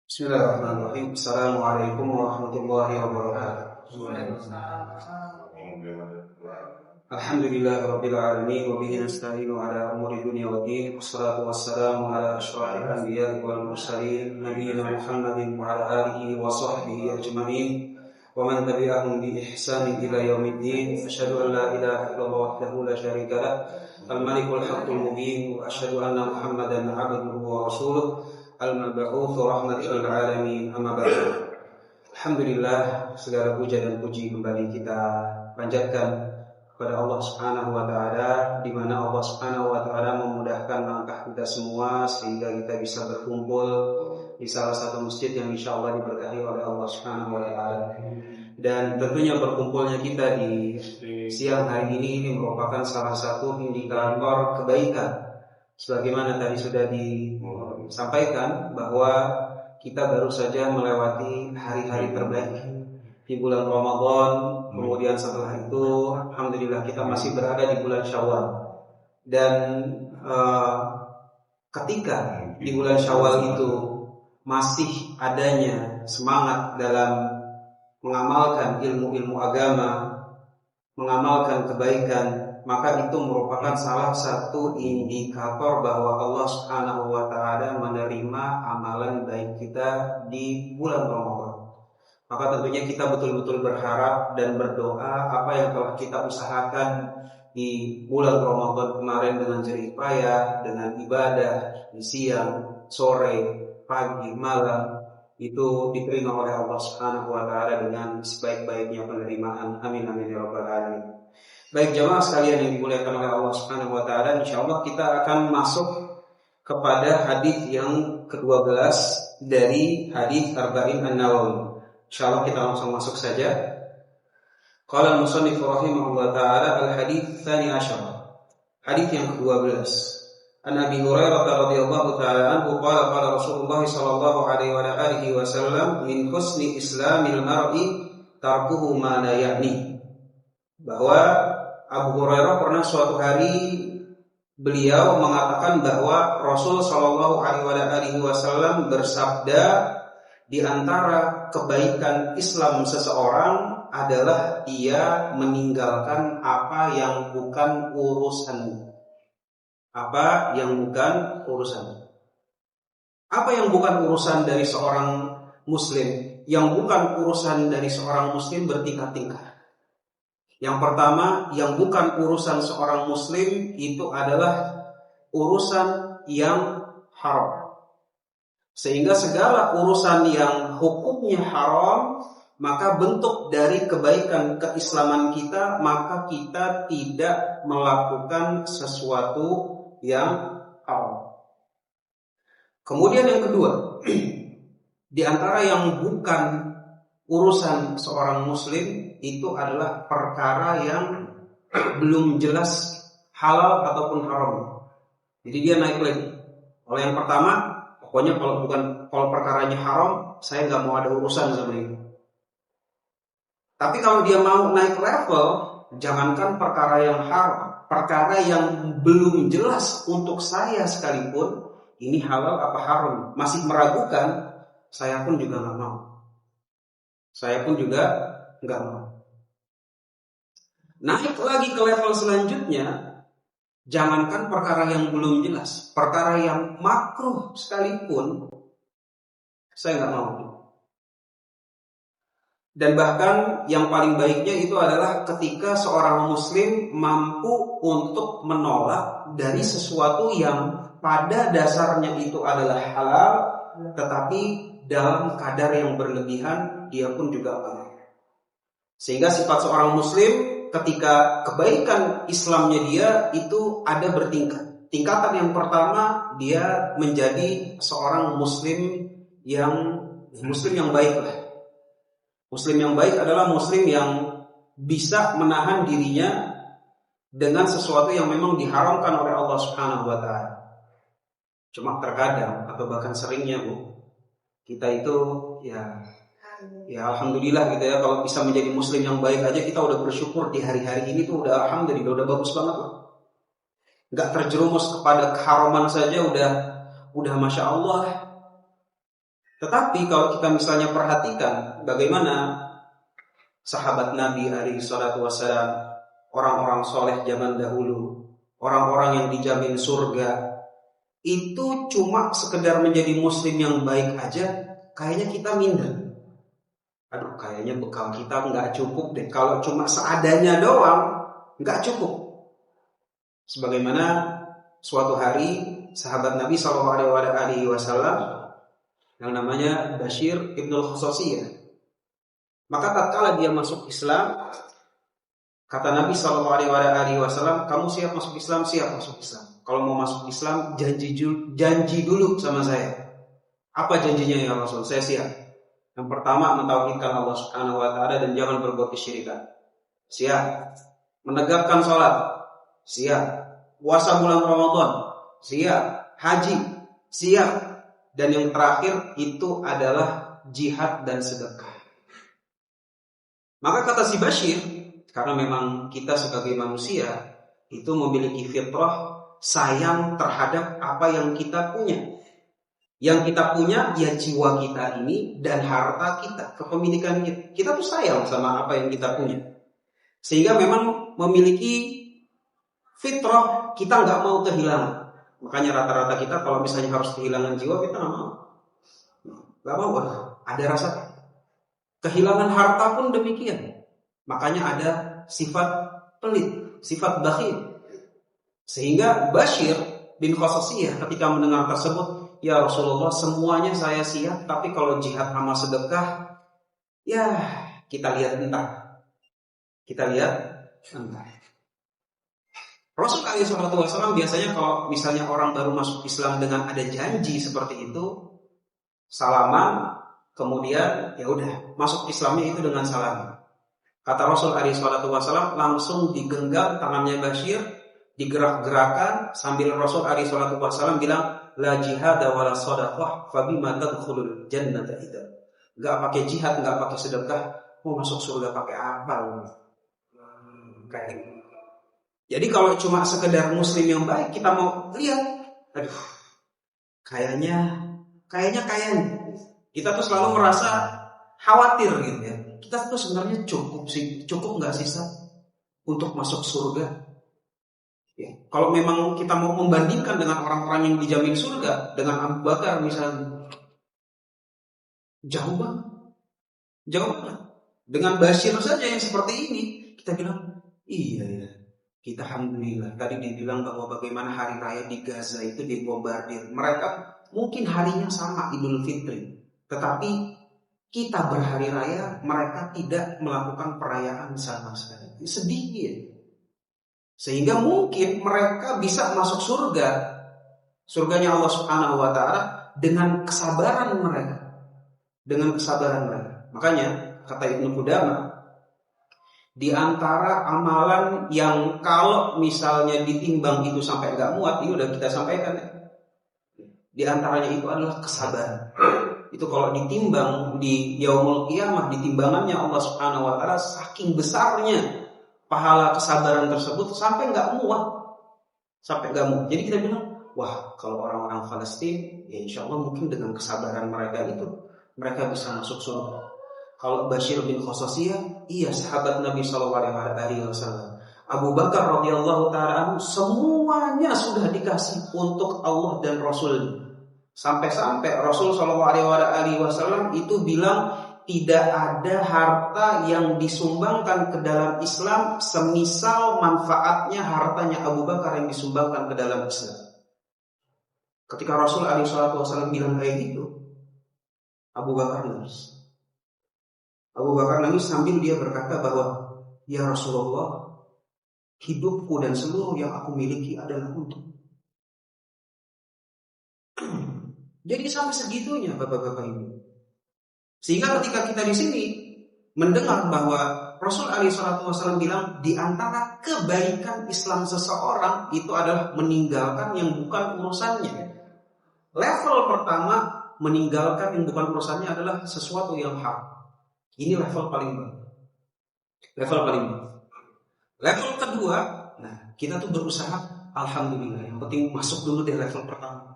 Bismillahirrahmanirrahim. Assalamualaikum warahmatullahi wabarakatuh. Alhamdulillahirabbil alamin wa bihi nasta'inu ala umuri dunya waddin. Wassalatu wassalamu ala asyrafil anbiya'i wal mursalin nabiyina Muhammadin wa ala alihi wa sahbihi ajma'in wa man tabi'ahum bi ihsanin ila yaumiddin. Asyhadu an la ilaha illallah wahdahu la syarika lah, al-malikul haqqul mubin, wa asyhadu anna Muhammadan 'abduhu wa rasuluh al-mab'uts rahmatan lil alamin. Amma ba'du. Alhamdulillah, segala puja dan puji kembali kita panjatkan kepada Allah Subhanahu wa taala, di mana Allah Subhanahu wa taala memudahkan langkah kita semua sehingga kita bisa berkumpul di salah satu masjid yang insyaallah diberkahi oleh Allah Subhanahu wa taala. Dan tentunya berkumpulnya kita di siang hari ini merupakan salah satu indikator kebaikan. Sebagaimana tadi sudah disampaikan bahwa kita baru saja melewati hari-hari terbaik di bulan Ramadan. Kemudian setelah itu alhamdulillah kita masih berada di bulan Syawal. Dan ketika di bulan Syawal itu masih adanya semangat dalam mengamalkan ilmu-ilmu agama, mengamalkan kebaikan, maka itu merupakan salah satu indikator bahwa Allah Subhanahu wa taala menerima amalan baik kita di bulan Ramadan. Maka tentunya kita betul-betul berharap dan berdoa apa yang telah kita usahakan di bulan Ramadan kemarin dengan jerih payah, dengan ibadah di siang, sore, pagi, malam, itu diterima oleh Allah Subhanahu wa taala dengan sebaik-baiknya penerimaan. Amin amin ya rabbal alamin. Baik jemaah sekalian yang dimuliakan oleh Allah Subhanahu wa taala, insyaallah kita akan masuk kepada hadis yang ke-12 dari hadis Arba'in An-Nawawi. Insyaallah kita langsung masuk saja. Qala al-musannif rahimahullah taala al-hadits tsani asyar. Hadis yang ke-12. An Abi Hurairah radhiyallahu taala anhu qala qala Rasulullah sallallahu alaihi wa alihi wasallam min husni islamil mar'i tarkuhu ma la ya'ni. Bahwa Abu Hurairah pernah suatu hari beliau mengatakan bahwa Rasul sallallahu alaihi wasallam bersabda, di antara kebaikan Islam seseorang adalah ia meninggalkan apa yang bukan urusannya. Apa yang bukan urusan. Apa yang bukan urusan dari seorang muslim? Yang bukan urusan dari seorang muslim bertingkat-tingkat. Yang pertama, yang bukan urusan seorang muslim itu adalah urusan yang haram. Sehingga segala urusan yang hukumnya haram, maka bentuk dari kebaikan keislaman kita, maka kita tidak melakukan sesuatu yang haram. Kemudian yang kedua, di antara yang bukan urusan seorang muslim itu adalah perkara yang belum jelas halal ataupun haram. Jadi dia naik lagi. Kalau yang pertama, pokoknya kalau perkaranya haram, saya nggak mau ada urusan sama itu. Tapi kalau dia mau naik level, jangankan perkara yang haram, perkara yang belum jelas untuk saya sekalipun, ini halal apa haram, masih meragukan, saya pun juga nggak mau. Saya pun juga nggak mau. Naik lagi ke level selanjutnya, jangankan perkara yang belum jelas, perkara yang makruh sekalipun, saya nggak mau. Dan bahkan yang paling baiknya itu adalah ketika seorang muslim mampu untuk menolak dari sesuatu yang pada dasarnya itu adalah halal, tetapi dalam kadar yang berlebihan dia pun juga halal. Sehingga sifat seorang muslim ketika kebaikan Islamnya dia itu ada bertingkat. Tingkatan yang pertama, dia menjadi seorang muslim yang baik lah. Muslim yang baik adalah muslim yang bisa menahan dirinya dengan sesuatu yang memang diharamkan oleh Allah Subhanahu wa taala. Cuma terkadang atau bahkan seringnya kita itu ya alhamdulillah gitu ya, kalau bisa menjadi muslim yang baik aja kita udah bersyukur di hari-hari ini tuh udah alhamdulillah, udah bagus banget loh. Enggak terjerumus kepada keharaman saja udah masya Allah. Tetapi kalau kita misalnya perhatikan bagaimana sahabat Nabi alaihi salatu wassalam, orang-orang soleh zaman dahulu, orang-orang yang dijamin surga, itu cuma sekedar menjadi muslim yang baik aja, kayaknya kita minder. Aduh, kayaknya bekal kita nggak cukup deh. Kalau cuma seadanya doang, nggak cukup. Sebagaimana suatu hari sahabat Nabi SAW yang namanya Bashir ibnul Khososiyah, maka tatkala dia masuk Islam, kata Nabi SAW, kamu siap masuk Islam? Siap masuk Islam. Kalau mau masuk Islam, janji dulu sama saya. Apa janjinya ya Rasul? Saya siap. Yang pertama, mentauhidkan Allah Subhanahu wa taala dan jangan berbuat kesyirikan. Siap. Menegakkan sholat. Siap. Puasa bulan Ramadan. Siap. Haji. Siap. Dan yang terakhir itu adalah jihad dan sedekah. Maka kata si Bashir, karena memang kita sebagai manusia itu memiliki fitrah sayang terhadap apa yang kita punya. Yang kita punya ya jiwa kita ini dan harta kita, kepemilikan kita. Kita tuh sayang sama apa yang kita punya. Sehingga memang memiliki fitrah kita nggak mau kehilangan. Makanya rata-rata kita kalau misalnya harus kehilangan jiwa, kita nggak mau. Nggak mau, ada rasa. Kehilangan harta pun demikian. Makanya ada sifat pelit, sifat bakhil. Sehingga Bashir bin Khososiyah ketika mendengar tersebut, ya Rasulullah, semuanya saya siap, tapi kalau jihad sama sedekah, ya kita lihat entar. Kita lihat entar. Rasul SAW biasanya kalau misalnya orang baru masuk Islam dengan ada janji seperti itu, salaman, kemudian ya udah masuk Islamnya itu dengan salam. Kata Rasul SAW, langsung digenggam tangannya Bashir, digerak-gerakan sambil Rasul SAW bilang, la jihad wala shadaqah fabima tadkhulul jannata idza. Enggak pakai jihad, enggak pakai sedekah, mau masuk surga pakai apa? Kayak gitu. Jadi kalau cuma sekedar muslim yang baik, kita mau lihat, aduh, kayaknya kita tuh selalu merasa khawatir gitu ya. Kita tuh sebenarnya cukup nggak sih untuk masuk surga? Ya, kalau memang kita mau membandingkan dengan orang-orang yang dijamin surga, dengan Abu Bakar misalnya, jauh banget. Dengan Bashir saja yang seperti ini, kita bilang, iya ya. Kita alhamdulillah. Tadi dibilang bahwa bagaimana hari raya di Gaza itu dibombardir. Mereka mungkin harinya sama Idul Fitri, tetapi kita berhari raya, mereka tidak melakukan perayaan sama sekali. Sedih ya. Sehingga mungkin mereka bisa masuk surganya Allah Subhanahu wa taala dengan kesabaran mereka. Makanya kata Ibnu Qudamah, di antara amalan yang kalau misalnya ditimbang itu sampai enggak muat, ini udah kita sampaikan ya. Di antaranya itu adalah kesabaran. Itu kalau ditimbang di yaumul qiyamah, di timbangannya Allah Subhanahu wa taala, saking besarnya pahala kesabaran tersebut sampai enggak muat. Jadi kita bilang, wah, kalau orang-orang Palestina, ya insyaallah mungkin dengan kesabaran mereka itu mereka bisa masuk surga. Kalau Bashir bin Khososiyah, iya sahabat Nabi SAW. Abu Bakar radhiyallahu ta'ala semuanya sudah dikasih untuk Allah dan Rasul. Sampai-sampai Rasul SAW itu bilang, tidak ada harta yang disumbangkan ke dalam Islam semisal manfaatnya hartanya Abu Bakar yang disumbangkan ke dalam Islam. Ketika Rasul SAW bilang kayak gitu, Abu Bakar nangis sambil dia berkata bahwa, ya Rasulullah, hidupku dan seluruh yang aku miliki adalah untuk. Jadi sampai segitunya bapak-bapak ini. Sehingga ketika kita di sini mendengar bahwa Rasul SAW bilang di antara kebaikan Islam seseorang itu adalah meninggalkan yang bukan urusannya. Level pertama, meninggalkan yang bukan urusannya adalah sesuatu yang haram. Ini level paling bawah. Level kedua, nah kita tuh berusaha, alhamdulillah, yang penting masuk dulu deh level pertama.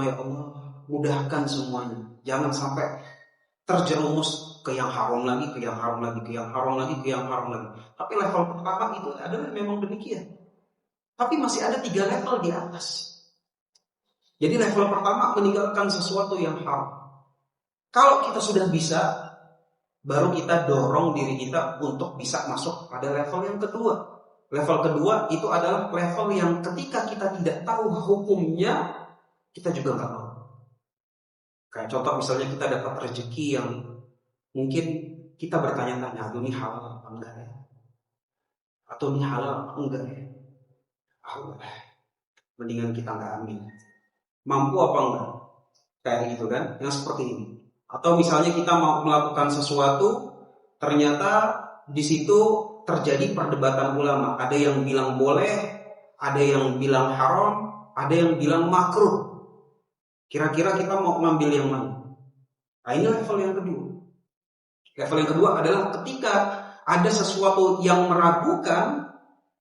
Ya Allah, memudahkan semuanya. Jangan sampai terjerumus ke yang haram lagi, ke yang haram lagi, ke yang haram lagi, ke yang haram lagi. Tapi level pertama itu adalah memang demikian. Tapi masih ada 3 level di atas. Jadi level pertama meninggalkan sesuatu yang haram. Kalau kita sudah bisa, baru kita dorong diri kita untuk bisa masuk pada level yang kedua. Level kedua itu adalah level yang ketika kita tidak tahu hukumnya, kita juga nggak mau. Kayak contoh misalnya kita dapat rezeki yang mungkin kita bertanya-tanya, aduh ini halal apa enggak ya? Atau ini halal apa enggak ya? Mendingan kita nggak ambil. Mampu apa enggak? Kayak gitu kan, yang seperti ini. Atau misalnya kita mau melakukan sesuatu, ternyata di situ terjadi perdebatan ulama. Ada yang bilang boleh, ada yang bilang haram, ada yang bilang makruh. Kira-kira kita mau ngambil yang mana? Nah, ini level yang kedua. Level yang kedua adalah ketika ada sesuatu yang meragukan,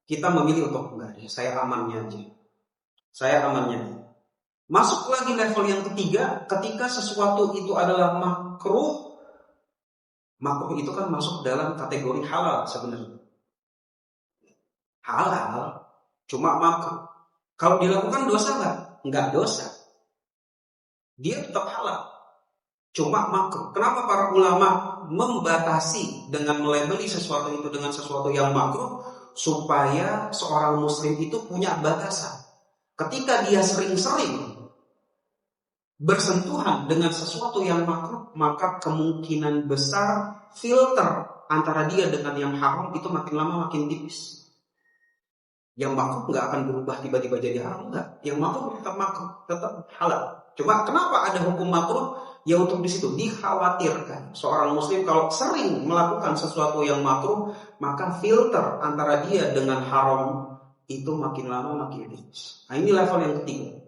kita memilih untuk enggak, saya amannya aja. Saya amannya. Masuk lagi level yang ketiga, ketika sesuatu itu adalah makruh. Makruh itu kan masuk dalam kategori halal sebenarnya. Halal, cuma makruh. Kalau dilakukan dosa enggak? Enggak dosa. Dia tetap halal, cuma makruh. Kenapa para ulama membatasi dengan melabeli sesuatu itu dengan sesuatu yang makruh? Supaya seorang muslim itu punya batasan. Ketika dia sering-sering bersentuhan dengan sesuatu yang makruh, maka kemungkinan besar filter antara dia dengan yang haram itu makin lama makin tipis. Yang makruh nggak akan berubah tiba-tiba jadi haram, enggak. Yang makruh tetap makruh, tetap halal. Cuma kenapa ada hukum makruh? Ya untuk di situ dikhawatirkan seorang muslim kalau sering melakukan sesuatu yang makruh, maka filter antara dia dengan haram itu makin lama makin tipis. Nah, ini level yang ketiga.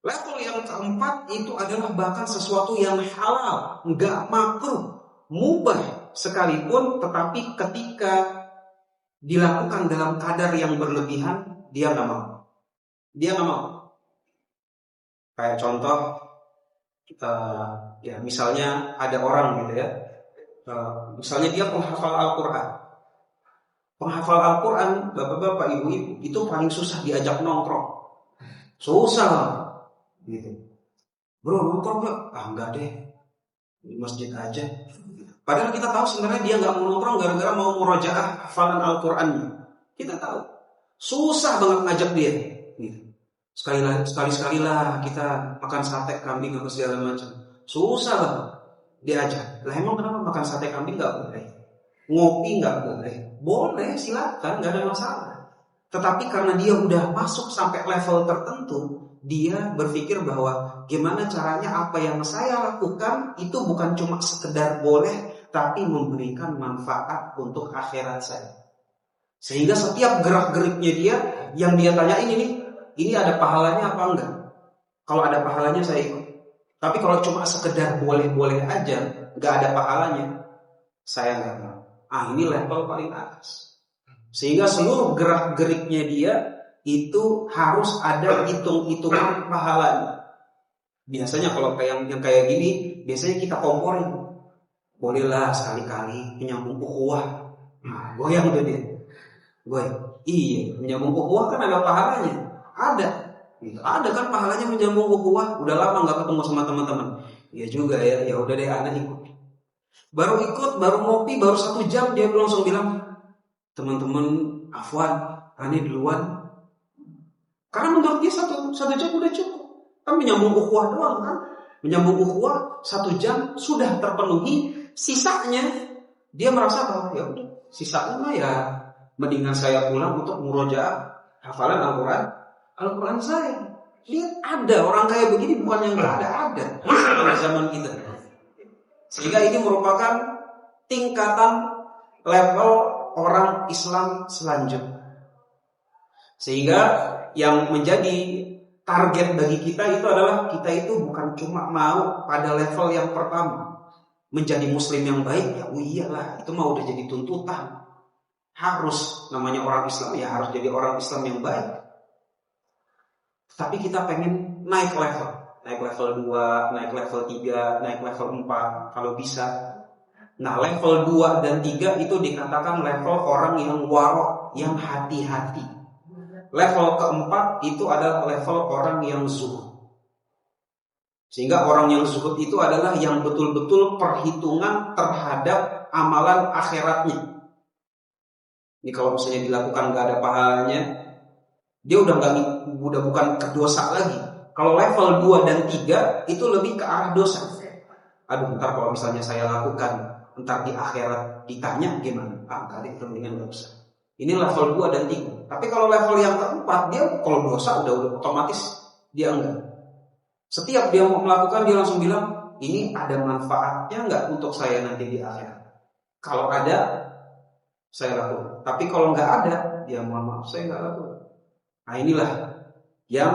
Level yang keempat itu adalah bahkan sesuatu yang halal, nggak makruh, mubah sekalipun, tetapi ketika dilakukan dalam kadar yang berlebihan, dia nggak mau. Dia nggak mau. Kayak contoh, ya misalnya ada orang gitu ya, misalnya dia penghafal Al-Quran. Penghafal Al-Quran, bapak-bapak, ibu-ibu, itu paling susah diajak nongkrong. Susah. Gitu. Bro, nongkrong gak? Enggak deh, di masjid aja. Padahal kita tahu sebenarnya dia gak mau nongkrong gara-gara mau murojaah hafalan Al-Qurannya. Kita tahu susah banget ngajak dia gitu. Sekali-sekali lah kita makan sate kambing atau segala macam. Susah banget diajak. Lah emang kenapa makan sate kambing gak boleh? Ngopi gak boleh? Boleh, silakan, gak ada masalah. Tetapi karena dia udah masuk sampai level tertentu, dia berpikir bahwa gimana caranya apa yang saya lakukan itu bukan cuma sekedar boleh, tapi memberikan manfaat untuk akhirat saya. Sehingga setiap gerak-geriknya dia, yang dia tanyain ini ada pahalanya apa enggak? Kalau ada pahalanya saya ikut. Tapi kalau cuma sekedar boleh-boleh aja, enggak ada pahalanya, saya enggak mau. Ini level paling atas. Sehingga seluruh gerak-geriknya dia itu harus ada hitung-hitungan pahalanya. Biasanya kalau kayak yang kayak gini, biasanya kita komporin. Bolehlah sekali-kali menyambung ukhuwah. Goyang tuh dia. Goyang. Iya, menyambung ukhuwah kan ada pahalanya. Ada. Ada kan pahalanya menyambung ukhuwah. Udah lama nggak ketemu sama teman-teman. Iya juga ya. Ya udah deh, anak ikut. Baru ngopi, baru 1 jam dia langsung bilang, teman-teman, afwan, Rani duluan. Karena menurut dia satu jam udah cukup. Kan menyambung ukhuwah doang kan. Menyambung ukhuwah 1 jam sudah terpenuhi. Sisanya dia merasa bahwa ya udah, sisanya mah ya mendingan saya pulang untuk murojaah hafalan Al-Quran saya. Lihat ada orang kayak begini, bukan yang nggak ada pada zaman kita. Sehingga ini merupakan tingkatan level orang Islam selanjutnya. Sehingga yang menjadi target bagi kita itu adalah kita itu bukan cuma mau pada level yang pertama menjadi muslim yang baik, ya iyalah itu mah udah jadi tuntutan. Harus, namanya orang Islam ya harus jadi orang Islam yang baik. Tapi kita pengen naik level. naik level 2, naik level 3, naik level 4 kalau bisa. Nah, level 2 dan 3 itu dikatakan level orang yang warok, yang hati-hati. Level keempat itu adalah level orang yang zuhud. Sehingga orang yang zuhud itu adalah yang betul-betul perhitungan terhadap amalan akhiratnya. Ini kalau misalnya dilakukan gak ada pahalanya, dia udah bukan ke dosa lagi. Kalau level 2 dan 3 itu lebih ke arah dosa. Aduh, ntar kalau misalnya saya lakukan, ntar di akhirat ditanya gimana? Kali itu dengan dosa. Ini level 2 dan 3. Tapi kalau level yang keempat, dia kalau dosa udah otomatis dia enggak. Setiap dia mau melakukan, dia langsung bilang, ini ada manfaatnya enggak untuk saya nanti di akhirat? Kalau ada, saya lakukan. Tapi kalau enggak ada, dia mohon maaf, saya enggak lakukan. Nah, inilah yang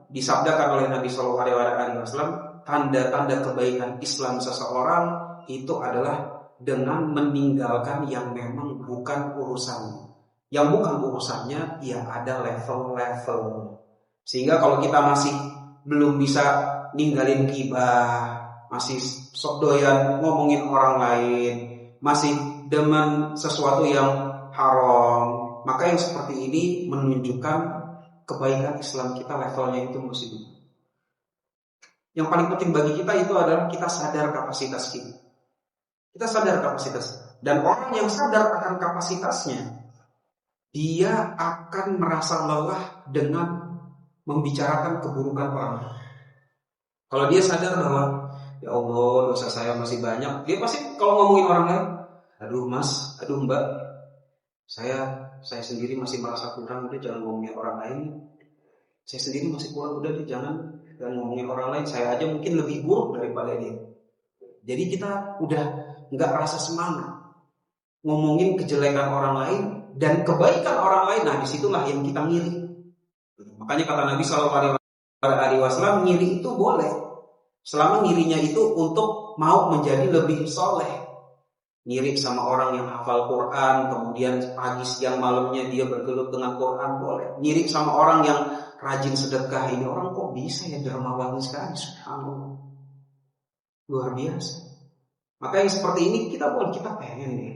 disabdakan oleh Nabi SAW, tanda-tanda kebaikan Islam seseorang itu adalah dengan meninggalkan yang memang bukan urusannya. Yang bukan urusannya, ya ada level-level. Sehingga kalau kita masih belum bisa ninggalin ghibah, masih sok doyan ngomongin orang lain, masih demen sesuatu yang haram, maka yang seperti ini menunjukkan kebaikan Islam kita levelnya itu masih dulu. Yang paling penting bagi kita itu adalah kita sadar kapasitas kita. Kita sadar kapasitas. Dan orang yang sadar akan kapasitasnya, dia akan merasa lelah dengan membicarakan keburukan orang. Kalau dia sadar bahwa ya Allah, dosa saya masih banyak, dia pasti kalau ngomongin orang lain, aduh mas, aduh mbak, saya sendiri masih merasa kurang, udah jangan ngomongin orang lain. Saya sendiri masih kurang, udah jangan ngomongin orang lain. Saya aja mungkin lebih buruk daripada dia. Jadi kita udah nggak rasa semangat ngomongin kejelekan orang lain dan kebaikan orang lain. Nah, disitulah yang kita ngiri. Makanya kata Nabi SAW, ngiri itu boleh selama ngirinya itu untuk mau menjadi lebih soleh. Ngiri sama orang yang hafal Quran, kemudian pagi siang malamnya dia bergelut dengan Quran, boleh. Ngiri sama orang yang rajin sedekah, ini orang kok bisa ya dermawan sekali, subhanallah, luar biasa. Maka yang seperti ini kita pengen deh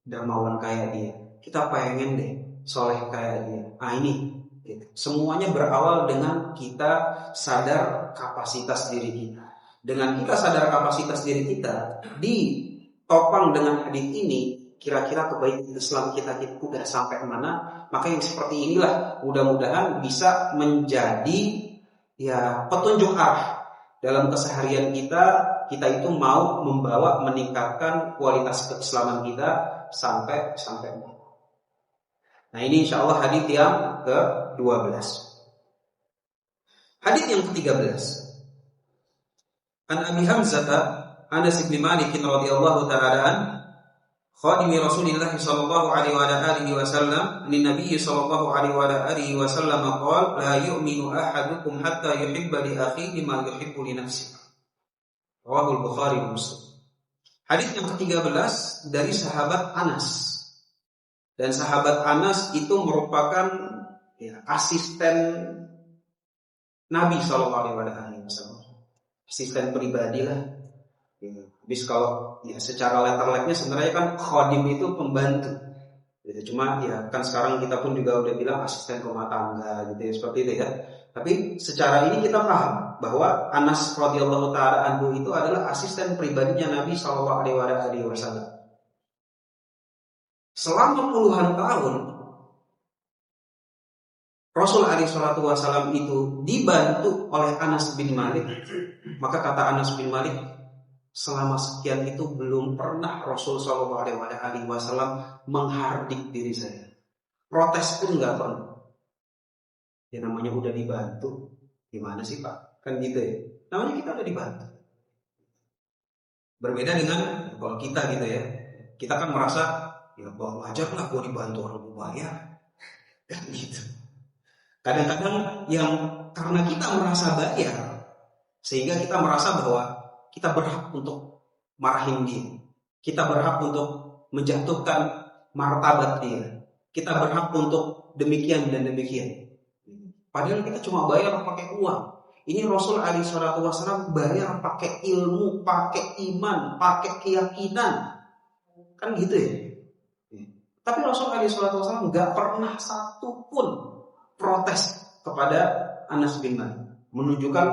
dermawan kayak dia, kita pengen deh soleh kayak dia. Nah ini gitu. Semuanya berawal dengan kita sadar kapasitas diri kita. Dengan kita sadar kapasitas diri kita, ditopang dengan hadis ini, kira-kira kebaikan Islam kita udah sampai mana? Maka yang seperti inilah mudah-mudahan bisa menjadi ya petunjuk arah dalam keseharian kita itu mau membawa meningkatkan kualitas keislaman kita sampai. Nah ini insyaallah hadis yang ke-12. Hadis yang ke-13. An Abi Hamzah Anas bin Malik radhiyallahu ta'ala an khadimi Rasulillah sallallahu alaihi wa alihi wasallam lin Nabi sallallahu alaihi wa alihi wasallam qala la yu'minu ahadukum hatta yuhibba li akhihi ma yuhibbu li nafsihi. Rawahul Bukhari wa Muslim. Hadis yang ke-13 dari sahabat Anas. Dan sahabat Anas itu merupakan asisten Nabi sallallahu alaihi wasallam. Asisten pribadi lah. Habis kalau secara letter-letternya sebenarnya kan khadim itu pembantu. Cuma kan sekarang kita pun juga udah bilang asisten rumah tangga gitu ya, seperti itu ya. Tapi secara ini kita paham bahwa Anas radhiyallahu taala anhu itu adalah asisten pribadinya Nabi sallallahu alaihi wasallam. Selama puluhan tahun Rasul alaihi salatu wasallam itu dibantu oleh Anas bin Malik. Maka kata Anas bin Malik, selama sekian itu belum pernah Rasul sallallahu alaihi wasallam menghardik diri saya. Protes pun enggak pernah. Ya namanya udah dibantu, gimana sih Pak? Kan gitu ya. Namanya kita udah dibantu. Berbeda dengan kalau kita gitu ya. Kita kan merasa ya wajar lah gua dibantu orang bayar. Kan gitu. Kadang-kadang yang karena kita merasa bayar, sehingga kita merasa bahwa kita berhak untuk marahin dia. Kita berhak untuk menjatuhkan martabat dia. Kita berhak untuk demikian dan demikian. Padahal kita cuma bayar pakai uang. Ini Rasul alaihi salatu wasallam bayar pakai ilmu, pakai iman, pakai keyakinan. Kan gitu ya. Tapi Rasul alaihi salatu wasallam enggak pernah satu pun protes kepada Anas bin Malik. Menunjukkan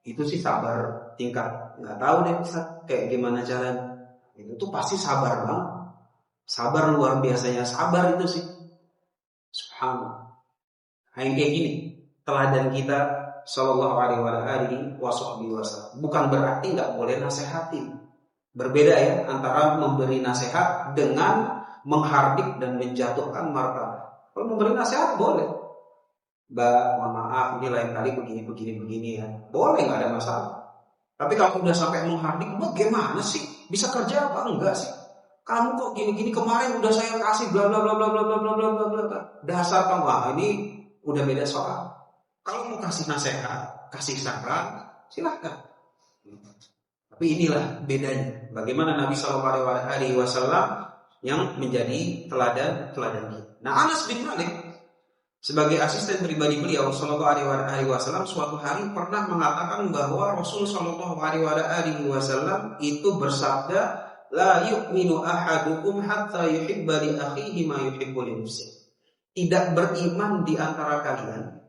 itu sih sabar tingkat. Enggak tahu deh Ustaz kayak gimana caranya. Itu tuh pasti sabar banget. Sabar luar biasanya sabar itu sih. Subhanallah. Yang kayak gini teladan kita sallallahu alaihi wasallam. Bukan berarti nggak boleh nasihati. Berbeda ya antara memberi nasihat dengan menghardik dan menjatuhkan martabat. Kalau memberi nasihat boleh. Mbak, mohon maaf ini lain kali begini ya. Boleh, nggak ada masalah. Tapi kalau udah sampai menghardik, bagaimana sih? Bisa kerja apa enggak sih? Kamu kok gini-gini, kemarin udah saya kasih bla bla bla bla bla bla bla bla bla. Dasar kamu, ini udah beda soal. Kalau mau kasih nasihat, kasih saran, silakan. Tapi inilah bedanya. Bagaimana Nabi Shallallahu Alaihi Wasallam yang menjadi teladan kita. Nah, Anas bin Malik sebagai asisten pribadi beliau Shallallahu Alaihi Wasallam suatu hari pernah mengatakan bahwa Rasul Shallallahu Alaihi Wasallam itu bersabda, la yu'minu ahadukum hatta yuhibba li akhihi ma yuhibbu li nafsihi. Tidak beriman di antara kalian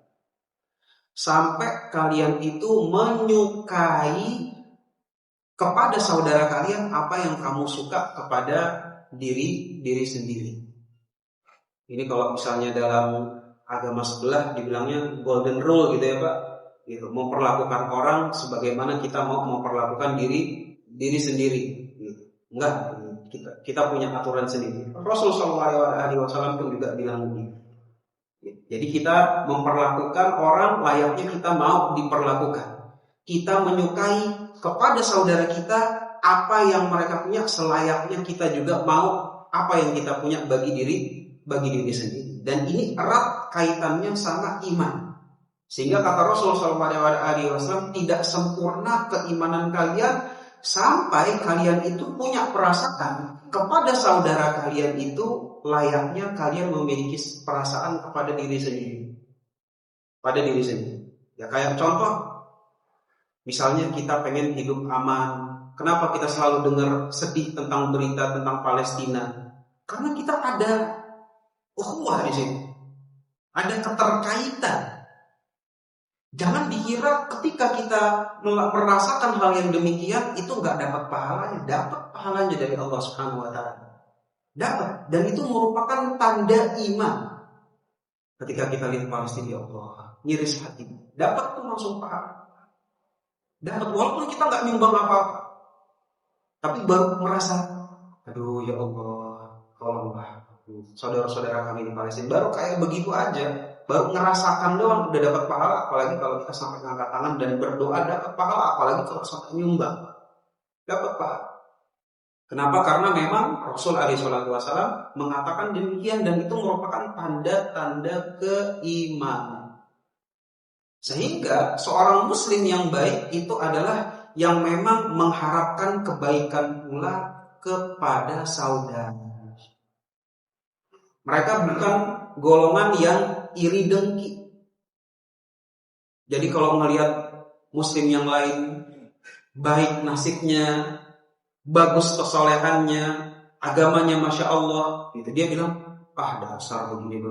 sampai kalian itu menyukai kepada saudara kalian apa yang kamu suka kepada diri sendiri. Ini kalau misalnya dalam agama sebelah dibilangnya golden rule gitu ya Pak. Gitu, memperlakukan orang sebagaimana kita mau memperlakukan diri sendiri. Gitu. Enggak, kita punya aturan sendiri. Rasulullah SAW pun juga bilang begitu. Jadi kita memperlakukan orang layaknya kita mau diperlakukan. Kita menyukai kepada saudara kita apa yang mereka punya, selayaknya kita juga mau apa yang kita punya bagi diri sendiri. Dan ini erat kaitannya sama iman. Sehingga kata Rasulullah SAW, tidak sempurna keimanan kalian sampai kalian itu punya perasaan kepada saudara kalian itu layaknya kalian memiliki perasaan kepada diri sendiri. Pada diri sendiri. Ya kayak contoh, misalnya kita pengen hidup aman. Kenapa kita selalu dengar sedih tentang berita tentang Palestina? Karena kita ada ukhuwah di sini. Ada keterkaitan. Jangan dikira ketika kita merasakan hal yang demikian itu nggak dapat pahalanya. Dapat pahalanya dari Allah Subhanahu Wa Taala. Dapat, dan itu merupakan tanda iman. Ketika kita lihat Palestina, ya Allah, ngiris hati. Dapat tuh langsung pahala. Dapat, walaupun kita nggak nyumbang apa-apa, tapi baru merasa, aduh ya Allah, tolonglah saudara-saudara kami di Palestina. Baru kayak begitu aja. Baru ngerasakan doang udah dapat pahala, apalagi kalau kita sampai ngangkat tangan dan berdoa dapat pahala, apalagi kalau sampai nyumbang dapat pahala. Kenapa? Karena memang Rasul alaihi wasallam mengatakan demikian dan itu merupakan tanda-tanda keimanan. Sehingga seorang muslim yang baik itu adalah yang memang mengharapkan kebaikan pula kepada saudara. Mereka bukan golongan yang iri dengki. Jadi kalau melihat muslim yang lain baik nasibnya, bagus kesolehannya, agamanya masya Allah, gitu. Dia bilang, dasar begini.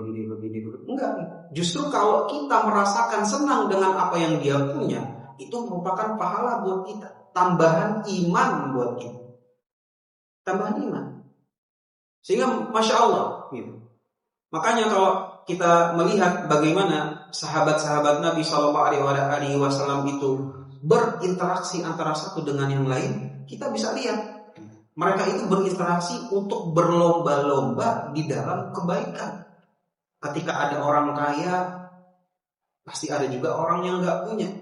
Enggak. Justru kalau kita merasakan senang dengan apa yang dia punya, itu merupakan pahala buat kita, tambahan iman buat kita, tambahan iman. Sehingga masya Allah, gitu. Makanya kalau kita melihat bagaimana sahabat-sahabat Nabi SAW itu berinteraksi antara satu dengan yang lain, kita bisa lihat mereka itu berinteraksi untuk berlomba-lomba di dalam kebaikan. Ketika ada orang kaya, pasti ada juga orang yang nggak punya.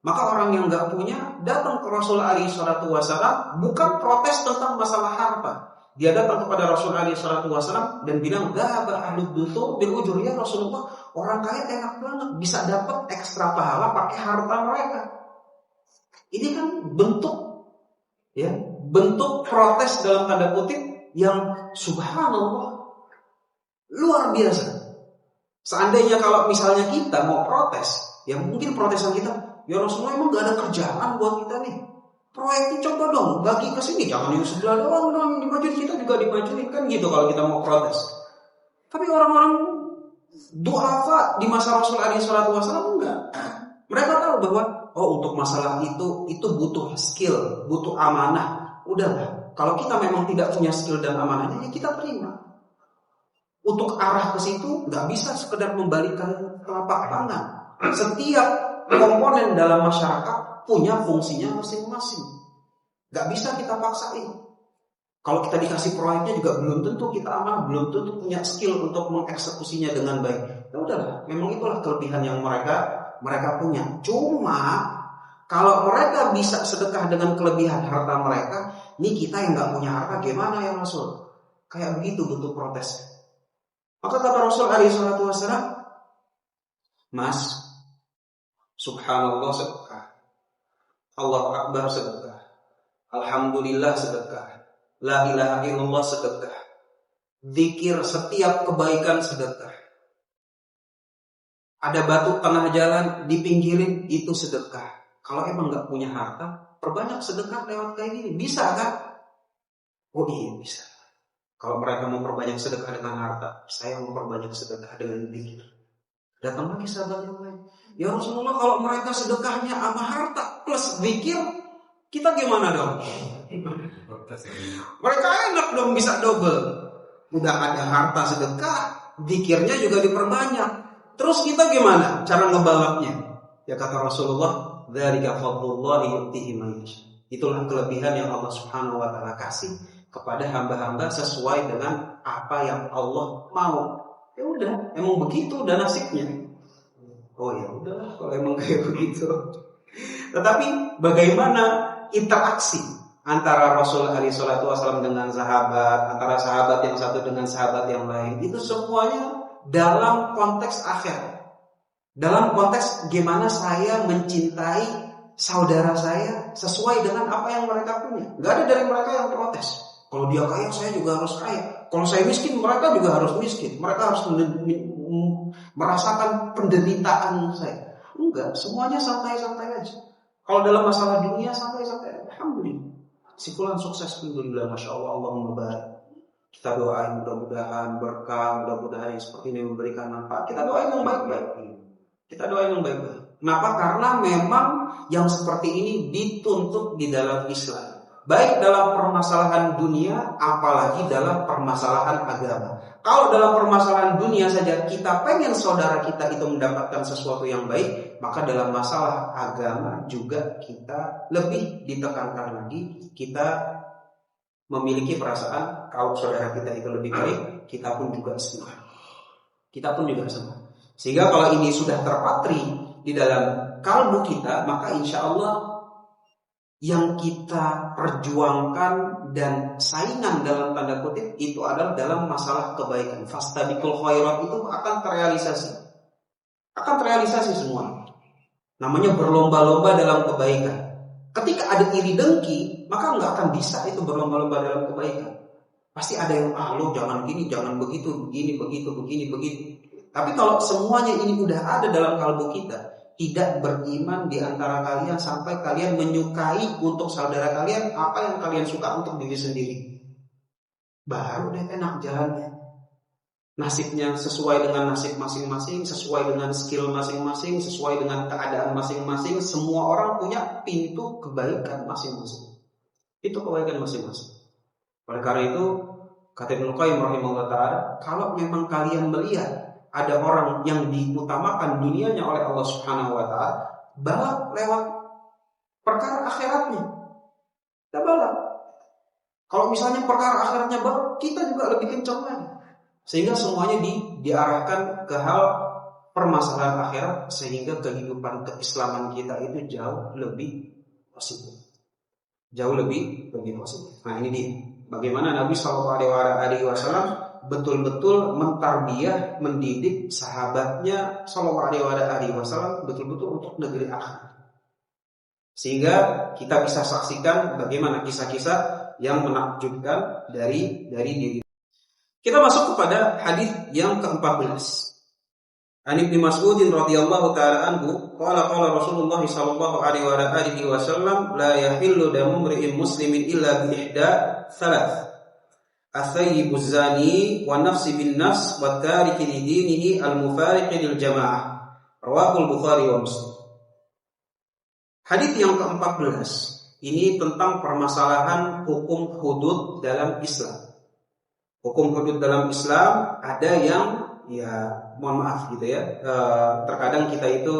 Maka orang yang nggak punya datang ke Rasul alaihi salatu wasallam, bukan protes tentang masalah harta. Dia datang kepada Rasul alaihi salatu wasallam dan bilang, "Dhahaba ahlud dusur bil ujur, ya Rasulullah, orang kaya enak banget bisa dapat ekstra pahala pakai harta mereka." Ini kan bentuk protes dalam tanda kutip yang subhanallah luar biasa. Seandainya kalau misalnya kita mau protes, ya mungkin protesan kita, Ya Rasulullah, emang gak ada kerjaan buat kita nih? Proyeknya coba dong bagi ke sini, jangan yang sebelah doang dong dimajuin, kita juga dimajuin kan gitu kalau kita mau protes. Tapi orang-orang duafa di masa Rasul alaihi salatu wasallam enggak. Mereka tahu bahwa untuk masalah itu butuh skill, butuh amanah. Udahlah, kalau kita memang tidak punya skill dan amanahnya, ya kita terima. Untuk arah ke situ nggak bisa sekedar membalikkan telapak tangan. Setiap komponen dalam masyarakat punya fungsinya masing-masing. Nggak bisa kita paksain. Kalau kita dikasih proyeknya juga belum tentu kita aman, belum tentu punya skill untuk mengeksekusinya dengan baik. Ya udahlah, memang itulah kelebihan yang mereka punya. Cuma kalau mereka bisa sedekah dengan kelebihan harta mereka, nih kita yang nggak punya harta gimana ya Rasul? Kayak begitu butuh protes. Maka kata Rasul alaihi salatu wasallam, Mas, subhanallah sedekah, Allahu akbar sedekah, alhamdulillah sedekah, la ilaha illallah sedekah, zikir setiap kebaikan sedekah. Ada batu tengah jalan dipinggirin, itu sedekah. Kalau emang gak punya harta, perbanyak sedekah lewat kayak gini. Bisa kan? Oh iya bisa. Kalau mereka mau perbanyak sedekah dengan harta, saya mau perbanyak sedekah dengan zikir. Datang lagi sahabat yang lain, ya Rasulullah, kalau mereka sedekahnya sama harta plus zikir, kita gimana dong? Mereka enak dong, bisa double. Udah ada harta sedekah, zikirnya juga diperbanyak. Terus kita gimana cara ngebalapnya? Ya kata Rasulullah, dzalika fadlullahi yu'tihi man yasha. Itulah kelebihan yang Allah Subhanahu wa taala kasih kepada hamba-hamba sesuai dengan apa yang Allah mau. Ya udah, emang begitu udah nasibnya. Oh ya udah, kalau emang kayak begitu. Tetapi bagaimana interaksi antara Rasul alaihi salatu wasallam dengan sahabat, antara sahabat yang satu dengan sahabat yang lain, itu semuanya dalam konteks akhir. Dalam konteks gimana saya mencintai saudara saya sesuai dengan apa yang mereka punya. Gak ada dari mereka yang protes. Kalau dia kaya, saya juga harus kaya. Kalau saya miskin, mereka juga harus miskin. Mereka harus merasakan penderitaan saya. Enggak, semuanya santai-santai aja. Kalau dalam masalah dunia, santai-santai. Alhamdulillah. Sikulan sukses, alhamdulillah, masya Allah, Allahumma barik. Kita doain mudah-mudahan berkah, mudah-mudahan yang seperti ini memberikan manfaat. Kita doain yang baik-baik. Kita doain yang baik-baik. Kenapa? Karena memang yang seperti ini dituntut di dalam Islam. Baik dalam permasalahan dunia, apalagi dalam permasalahan agama. Kalau dalam permasalahan dunia saja kita pengen saudara kita itu mendapatkan sesuatu yang baik, maka dalam masalah agama juga kita lebih ditekankan lagi. Kita memiliki perasaan kalau saudara kita itu lebih baik, kita pun juga senang. Sehingga kalau ini sudah terpatri di dalam kalbu kita, maka insya Allah yang kita perjuangkan dan saingan dalam tanda kutip itu adalah dalam masalah kebaikan. Fastabiqul khairat itu akan terrealisasi semua. Namanya berlomba-lomba dalam kebaikan. Ketika ada iri dengki, maka nggak akan bisa itu berlomba-lomba dalam kebaikan. Pasti ada yang lo jangan gini, jangan begitu, begini. Tapi kalau semuanya ini udah ada dalam kalbu kita, tidak beriman di antara kalian sampai kalian menyukai untuk saudara kalian apa yang kalian suka untuk diri sendiri, baru deh enak jalannya. Nasibnya sesuai dengan nasib masing-masing, sesuai dengan skill masing-masing, sesuai dengan keadaan masing-masing. Semua orang punya pintu kebaikan masing-masing. Itu kebaikan masing-masing. Oleh karena itu, kata Ibnu Qayyim rahimahullah ta'ala, kalau memang kalian melihat ada orang yang diutamakan dunianya oleh Allah Subhanahu wa ta'ala, balap lewat perkara akhiratnya. Kita balap. Kalau misalnya perkara akhiratnya balap, kita juga lebih kencang lagi. Sehingga semuanya diarahkan ke hal permasalahan akhirat, sehingga kehidupan keislaman kita itu jauh lebih positif. Nah ini dia. Bagaimana Nabi SAW betul-betul mentarbiyah, mendidik sahabatnya sallallahu alaihi wasallam betul-betul untuk negeri akhirat. Sehingga kita bisa saksikan bagaimana kisah-kisah yang menakjubkan dari diri. Kita masuk kepada hadis yang ke-14. An Ibnu Mas'ud radhiyallahu taala anhu qala Rasulullah sallallahu alaihi wasallam la yahillu damu imri'in muslimin illa bi ihda thalath as-sayyibuz zani wa nafsi bin nafs wa tariki li dinihi al-mufariqi lil jamaah rawahu al-Bukhari wa Muslim. Hadis yang ke-14 ini tentang permasalahan hukum hudud dalam Islam. Hukum hudud dalam Islam ada yang mohon maaf gitu ya, terkadang kita itu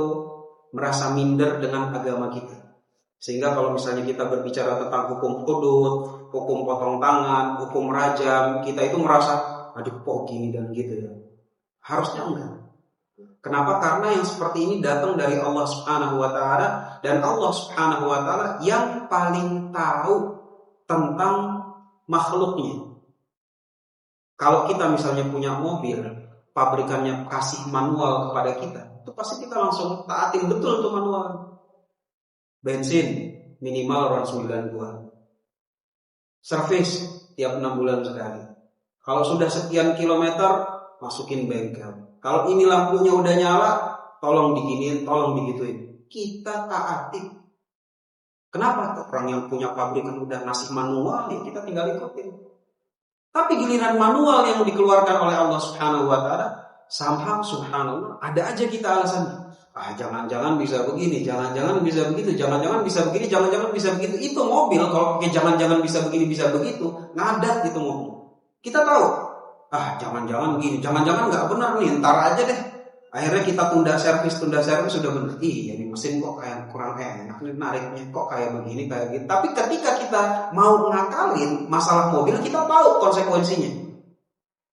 merasa minder dengan agama kita, sehingga kalau misalnya kita berbicara tentang hukum hudud, hukum potong tangan, hukum rajam, kita itu merasa aduh kok gini dan gitu ya. Harusnya enggak. Kenapa? Karena yang seperti ini datang dari Allah Subhanahu wa taala, dan Allah Subhanahu wa taala yang paling tahu tentang makhluknya. Kalau kita misalnya punya mobil, pabrikannya kasih manual kepada kita, itu pasti kita langsung taatin betul untuk manual. Bensin minimal orang 92, servis tiap 6 bulan sekali. Kalau sudah sekian kilometer masukin bengkel. Kalau ini lampunya udah nyala, tolong diginiin, tolong digituin. Kita taati. Kenapa? Orang yang punya pabrikan udah ngasih manual, ya kita tinggal ikutin. Tapi giliran manual yang dikeluarkan oleh Allah Subhanahu wa taala, somehow subhanallah ada aja kita alasannya. Jangan-jangan bisa begini, jangan-jangan bisa begitu, jangan-jangan bisa begini, jangan-jangan bisa begitu. Itu mobil kalau pakai jangan-jangan bisa begini, bisa begitu, ngadat itu mobil. Kita tahu, jangan-jangan begini, jangan-jangan nggak benar nih, ntar aja deh. Akhirnya kita tunda servis sudah benar. Ini mesin kok kayak kurang enak nih nariknya, kok kayak begini kayak gitu. Tapi ketika kita mau ngakalin masalah mobil, kita tahu konsekuensinya.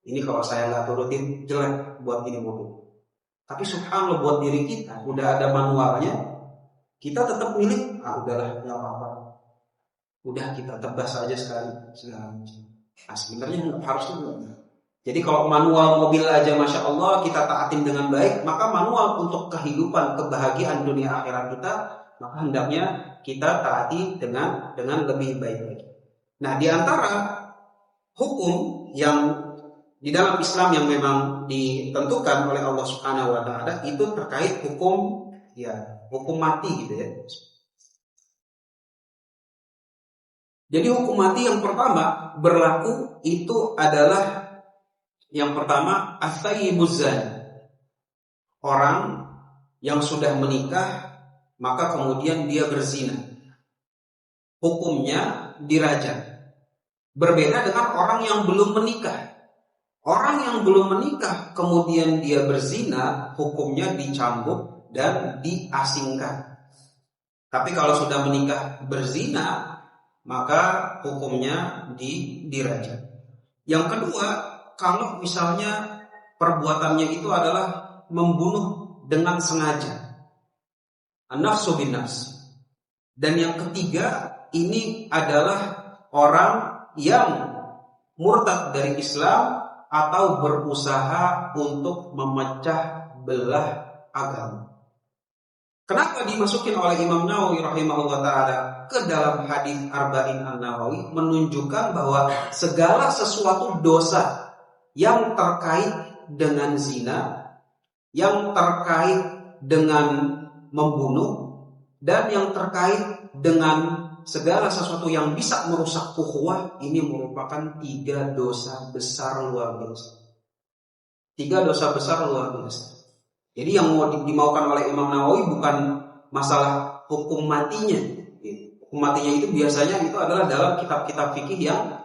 Ini kalau saya nggak turutin jelek buat ini mobil. Tapi subhanallah buat diri kita udah ada manualnya, kita tetap milih. Udahlah nggak apa-apa. Udah kita tebas aja segala macam. Sebenarnya harusnya enggak. Jadi kalau manual mobil aja Masya Allah kita taatin dengan baik, maka manual untuk kehidupan, kebahagiaan dunia akhirat kita, maka hendaknya kita taati dengan lebih baik lagi. Nah, di antara hukum yang di dalam Islam yang memang ditentukan oleh Allah Subhanahu wa taala itu terkait hukum mati gitu ya. Jadi hukum mati yang pertama berlaku itu adalah yang pertama as-sayyibuz zani. Orang yang sudah menikah maka kemudian dia berzina. Hukumnya dirajam. Berbeda dengan orang yang belum menikah. Orang yang belum menikah kemudian dia berzina, hukumnya dicambuk dan diasingkan. Tapi kalau sudah menikah berzina, maka hukumnya dirajam. Yang kedua, kalau misalnya perbuatannya itu adalah membunuh dengan sengaja, an-nafsu bin nafs. Dan yang ketiga, ini adalah orang yang murtad dari Islam atau berusaha untuk memecah belah agama. Kenapa dimasukin oleh Imam Nawawi rahimahullah ta'ala ke dalam hadis Arba'in An-Nawawi, menunjukkan bahwa segala sesuatu dosa yang terkait dengan zina, yang terkait dengan membunuh, dan yang terkait dengan segala sesuatu yang bisa merusak ukhuwah, ini merupakan 3 dosa besar luar biasa. 3 dosa besar luar biasa. Jadi yang mau dimaukan oleh Imam Nawawi bukan masalah hukum matinya. Hukum matinya itu biasanya itu adalah dalam kitab-kitab fikih yang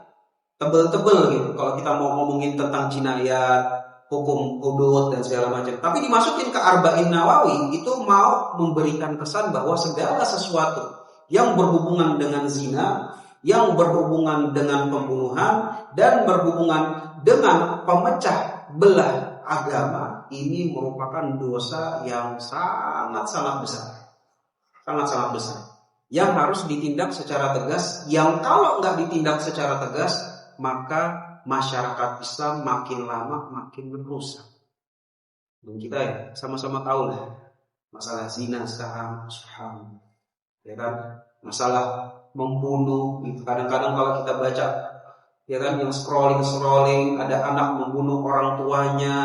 tebel-tebel gitu. Kalau kita mau ngomongin tentang jinayat, hukum hudud dan segala macam. Tapi dimasukin ke Arba'in Nawawi itu mau memberikan kesan bahwa segala sesuatu yang berhubungan dengan zina, yang berhubungan dengan pembunuhan, dan berhubungan dengan pemecah belah agama, ini merupakan dosa yang sangat-sangat besar. Sangat-sangat besar. Yang harus ditindak secara tegas, yang kalau nggak ditindak secara tegas, maka masyarakat Islam makin lama makin rusak. Dan kita ya sama-sama tahu lah masalah zina sekarang, subhanallah, ya kan, masalah membunuh itu. Kadang-kadang kalau kita baca, ya kan, yang scrolling ada anak membunuh orang tuanya,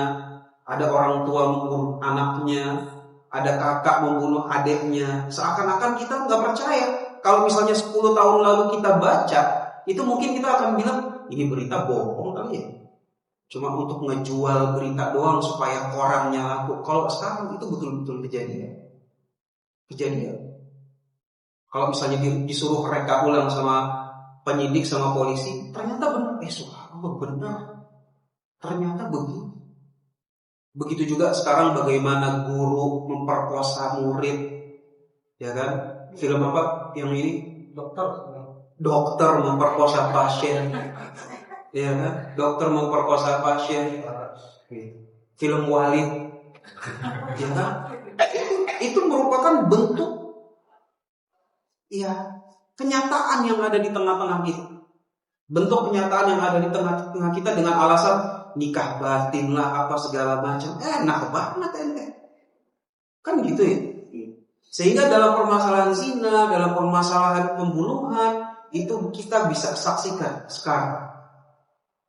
ada orang tua membunuh anaknya, ada kakak membunuh adiknya. Seakan-akan kita nggak percaya. Kalau misalnya 10 tahun lalu kita baca, itu mungkin kita akan bilang, ini berita bohong kali ya. Cuma untuk ngejual berita doang supaya korannya laku. Kalau sekarang itu betul-betul kejadian. Kalau misalnya disuruh reka ulang sama penyidik sama polisi, ternyata benar. Subhanallah, benar. Ternyata begitu. Begitu juga sekarang bagaimana guru memperkosa murid, ya kan? Film apa yang ini? Dokter memperkosa pasien, ya kan? Dokter memperkosa pasien. Film Walid, ya kan? Itu merupakan bentuk, ya, kenyataan yang ada di tengah-tengah kita. Bentuk kenyataan yang ada di tengah-tengah kita dengan alasan nikah batin lah apa segala macam. Enak banget ente. Kan gitu ya. Sehingga dalam permasalahan zina, dalam permasalahan pembunuhan, itu kita bisa saksikan sekarang.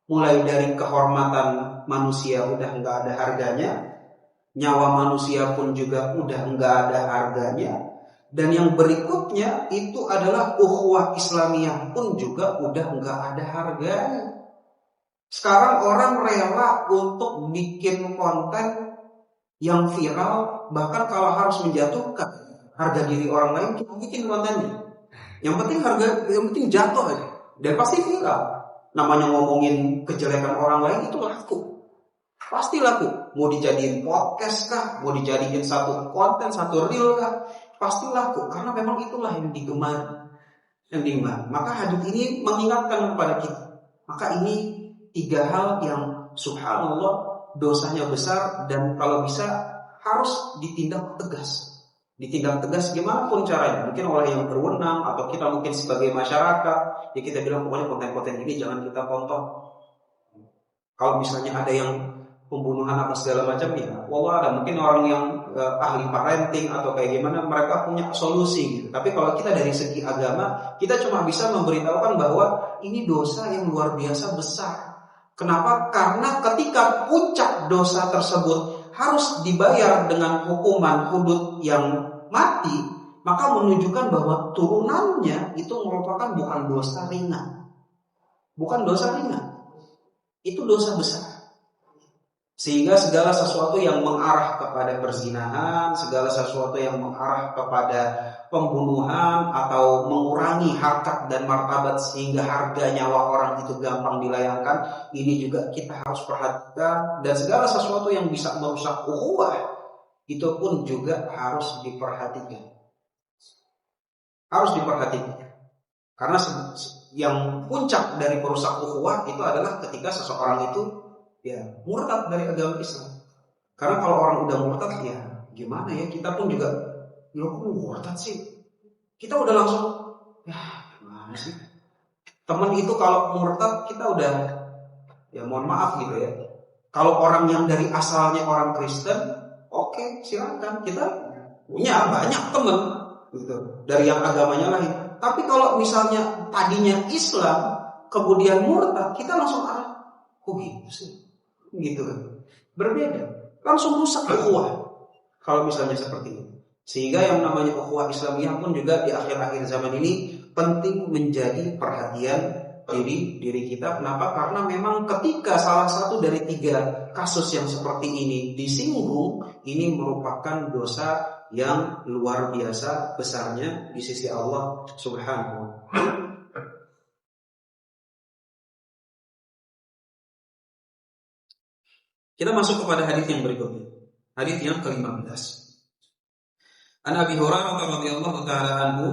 Mulai dari kehormatan manusia udah nggak ada harganya, nyawa manusia pun juga udah nggak ada harganya. Dan yang berikutnya itu adalah ukhuwah Islamiyah pun juga udah nggak ada harganya. Sekarang orang rela untuk bikin konten yang viral, bahkan kalau harus menjatuhkan harga diri orang lain, kita bikin kontennya. Yang penting jatuh aja, dan pasti viral. Namanya ngomongin kejelekan orang lain itu laku, pasti laku. Mau dijadiin podcast kah, mau dijadiin satu konten, satu reel kah, pasti laku. Karena memang itulah yang digemari. Maka hadits ini mengingatkan kepada kita. Maka ini 3 hal yang subhanallah dosanya besar dan kalau bisa harus ditindak tegas. Ditindak tegas gimana pun caranya. Mungkin oleh yang berwenang atau kita mungkin sebagai masyarakat, ya kita bilang pokoknya konten-konten ini jangan kita tonton. Kalau misalnya ada yang pembunuhan apa segala macam, ya wallah ada mungkin orang yang ahli parenting atau kayak gimana, mereka punya solusi gitu. Tapi kalau kita dari segi agama, kita cuma bisa memberitahukan bahwa ini dosa yang luar biasa besar. Kenapa? Karena ketika puncak dosa tersebut harus dibayar dengan hukuman hudud yang mati, maka menunjukkan bahwa turunannya itu merupakan bukan dosa ringan. Bukan dosa ringan. Itu dosa besar. Sehingga segala sesuatu yang mengarah kepada perzinahan, segala sesuatu yang mengarah kepada pembunuhan atau mengurangi harkat dan martabat sehingga harga nyawa orang itu gampang dilayangkan, ini juga kita harus perhatikan. Dan segala sesuatu yang bisa merusak ukhuwah itu pun juga harus diperhatikan. Harus diperhatikan. Karena yang puncak dari perusak ukhuwah itu adalah ketika seseorang itu murtad dari agama Islam. Karena kalau orang udah murtad, ya gimana ya, kita pun juga murtad sih. Kita udah langsung, gimana sih? Teman itu kalau murtad kita udah, mohon maaf gitu ya. Kalau orang yang dari asalnya orang Kristen, oke, silakan, kita punya banyak teman gitu dari yang agamanya lain. Tapi kalau misalnya tadinya Islam kemudian murtad, kita langsung kok gitu sih? Gitu kan, berbeda, langsung rusak ukhuwah kalau misalnya seperti itu. Sehingga yang namanya ukhuwah Islamiyah pun juga di akhir-akhir zaman ini penting menjadi perhatian diri kita. Kenapa? Karena memang ketika salah satu dari 3 kasus yang seperti ini disinggung, ini merupakan dosa yang luar biasa besarnya di sisi Allah Subhanahu wa ta'ala. Kita masuk kepada hadis yang berikutnya. Hadis yang ke-15. An Abi Hurairah radhiyallahu taala anhu,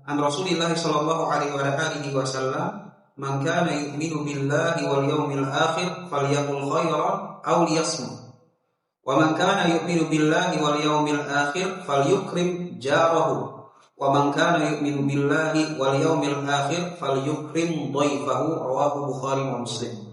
an Rasulillah sallallahu alaihi wasallam, "Man kana yu'minu billahi wal yawmil akhir falyaqul khairan aw liyasmut. Wa man kana yu'minu billahi wal yawmil akhir falyukrim jarahu. Wa man kana yu'minu billahi wal yawmil akhir falyukrim dhaifahu." Rawahu Bukhari wa Muslim.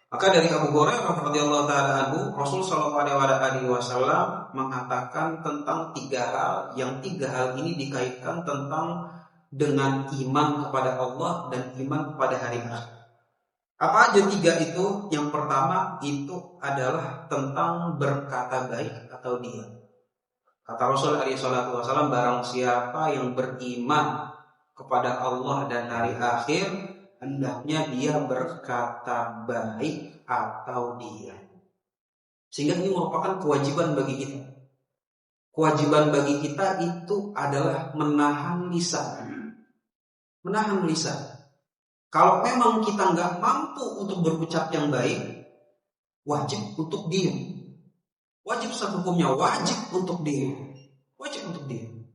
Maka dari Abu Hurairah radhiyallahu taala anhu, Rasul sallallahu alaihi wasallam mengatakan tentang 3 hal, yang 3 hal ini dikaitkan tentang dengan iman kepada Allah dan iman kepada hari akhir. Apa aja 3 itu? Yang pertama itu adalah tentang berkata baik atau diam. Kata Rasul alaihi salatu wasallam, barang siapa yang beriman kepada Allah dan hari akhir, hendaknya dia berkata baik atau diam. Sehingga ini merupakan kewajiban bagi kita. Kewajiban bagi kita itu adalah menahan lisan. Menahan lisan. Kalau memang kita nggak mampu untuk berucap yang baik, wajib untuk diam. Wajib hukumnya wajib untuk diam. Wajib untuk diam.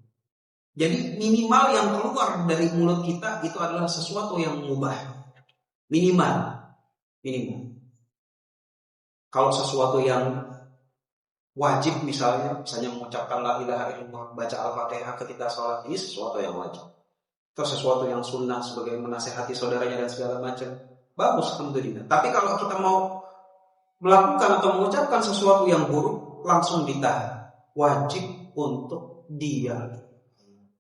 Jadi minimal yang keluar dari mulut kita itu adalah sesuatu yang mubah. Minimal. Kalau sesuatu yang wajib misalnya mengucapkan la ilaha illallah, baca al-fatihah ketika sholat, ini sesuatu yang wajib. Atau sesuatu yang sunnah sebagai menasehati saudaranya dan segala macam, bagus alhamdulillah. Tapi kalau kita mau melakukan atau mengucapkan sesuatu yang buruk, langsung ditahan. Wajib untuk diam.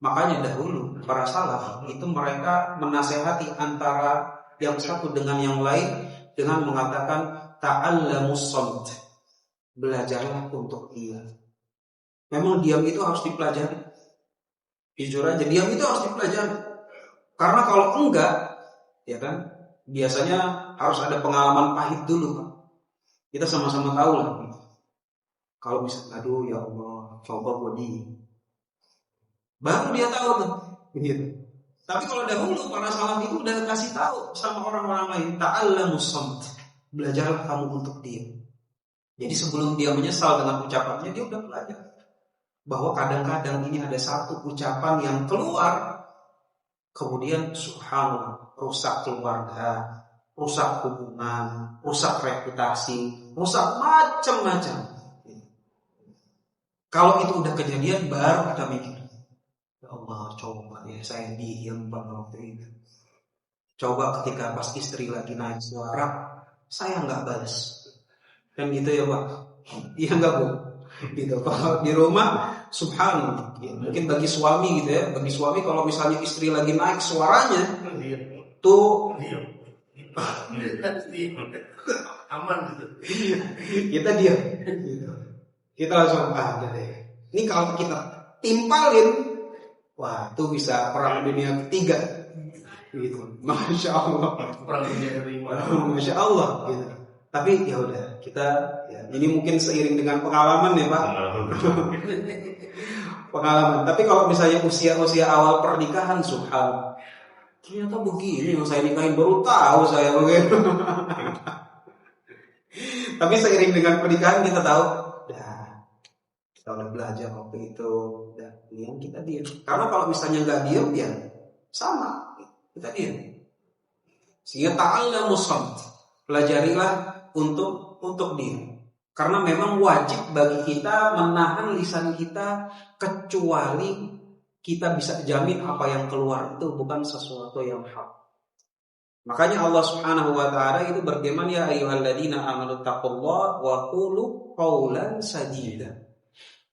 Makanya dahulu para salaf itu mereka menasehati antara yang satu dengan yang lain dengan mengatakan ta'allamus shamt. Belajarlah untuk diam. Memang diam itu harus dipelajari. Jujur aja, diam itu harus dipelajari. Karena kalau enggak, ya kan, biasanya harus ada pengalaman pahit dulu, Pak. Kita sama-sama tahu lah. Kalau bisa, aduh ya Allah, coba gue diam. Baru dia tahu tuh, gitu. Tapi kalau dahulu para salaf itu udah kasih tahu sama orang-orang lain, ta'allamus shamt. Belajarlah kamu untuk diam. Jadi sebelum dia menyesal dengan ucapannya, dia udah belajar bahwa kadang-kadang ini ada satu ucapan yang keluar, kemudian subhanallah, rusak keluarga, rusak hubungan, rusak reputasi, rusak macam-macam. Kalau itu udah kejadian, baru kita mikir, ya Allah, coba ya saya diam pada waktu itu. Coba ketika pas istri lagi naik suara, saya nggak balas. Kan gitu ya Pak? Iya nggak Bu? Gitu. Kalau di rumah, subhanallah. Ya, mungkin bagi suami gitu ya, bagi suami kalau misalnya istri lagi naik suaranya, tuh aman gitu. Kita diam. Gitu. Kita langsung ada deh. Ini kalau kita timpalin, wah itu bisa perang dunia ketiga. Gitu. Masya Allah. Perang dunia kelima. Masya Allah. Gitu. Tapi ya udah kita ya, ini mungkin seiring dengan pengalaman ya Pak. Pengalaman. Tapi kalau misalnya usia awal pernikahan, subhanallah, ternyata begini yang saya nikahin, baru tahu saya begitu. Tapi seiring dengan pernikahan kita tahu, kita udah belajar waktu itu, diam kita diam. Karena kalau misalnya nggak diam ya sama, kita diam. Sehingga ta'allamus shamt, pelajarilah untuk diam. Karena memang wajib bagi kita menahan lisan kita, kecuali kita bisa jamin apa yang keluar itu bukan sesuatu yang hak. Makanya Allah Subhanahu wa taala itu berfirman, ya ayyuhalladzina amanu taqullaha wa qulu qaulan sadida.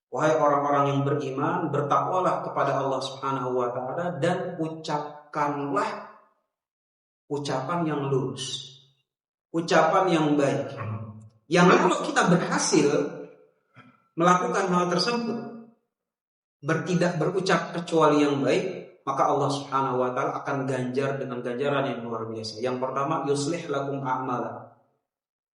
Wahai orang-orang yang beriman, bertakwalah kepada Allah Subhanahu wa taala dan ucapkanlah ucapan yang lurus, ucapan yang baik. Yang kalau kita berhasil melakukan hal tersebut, bertidak berucap kecuali yang baik, maka Allah Subhanahu wa taala akan ganjar dengan ganjaran yang luar biasa. Yang pertama, yuslih lakum a'mala.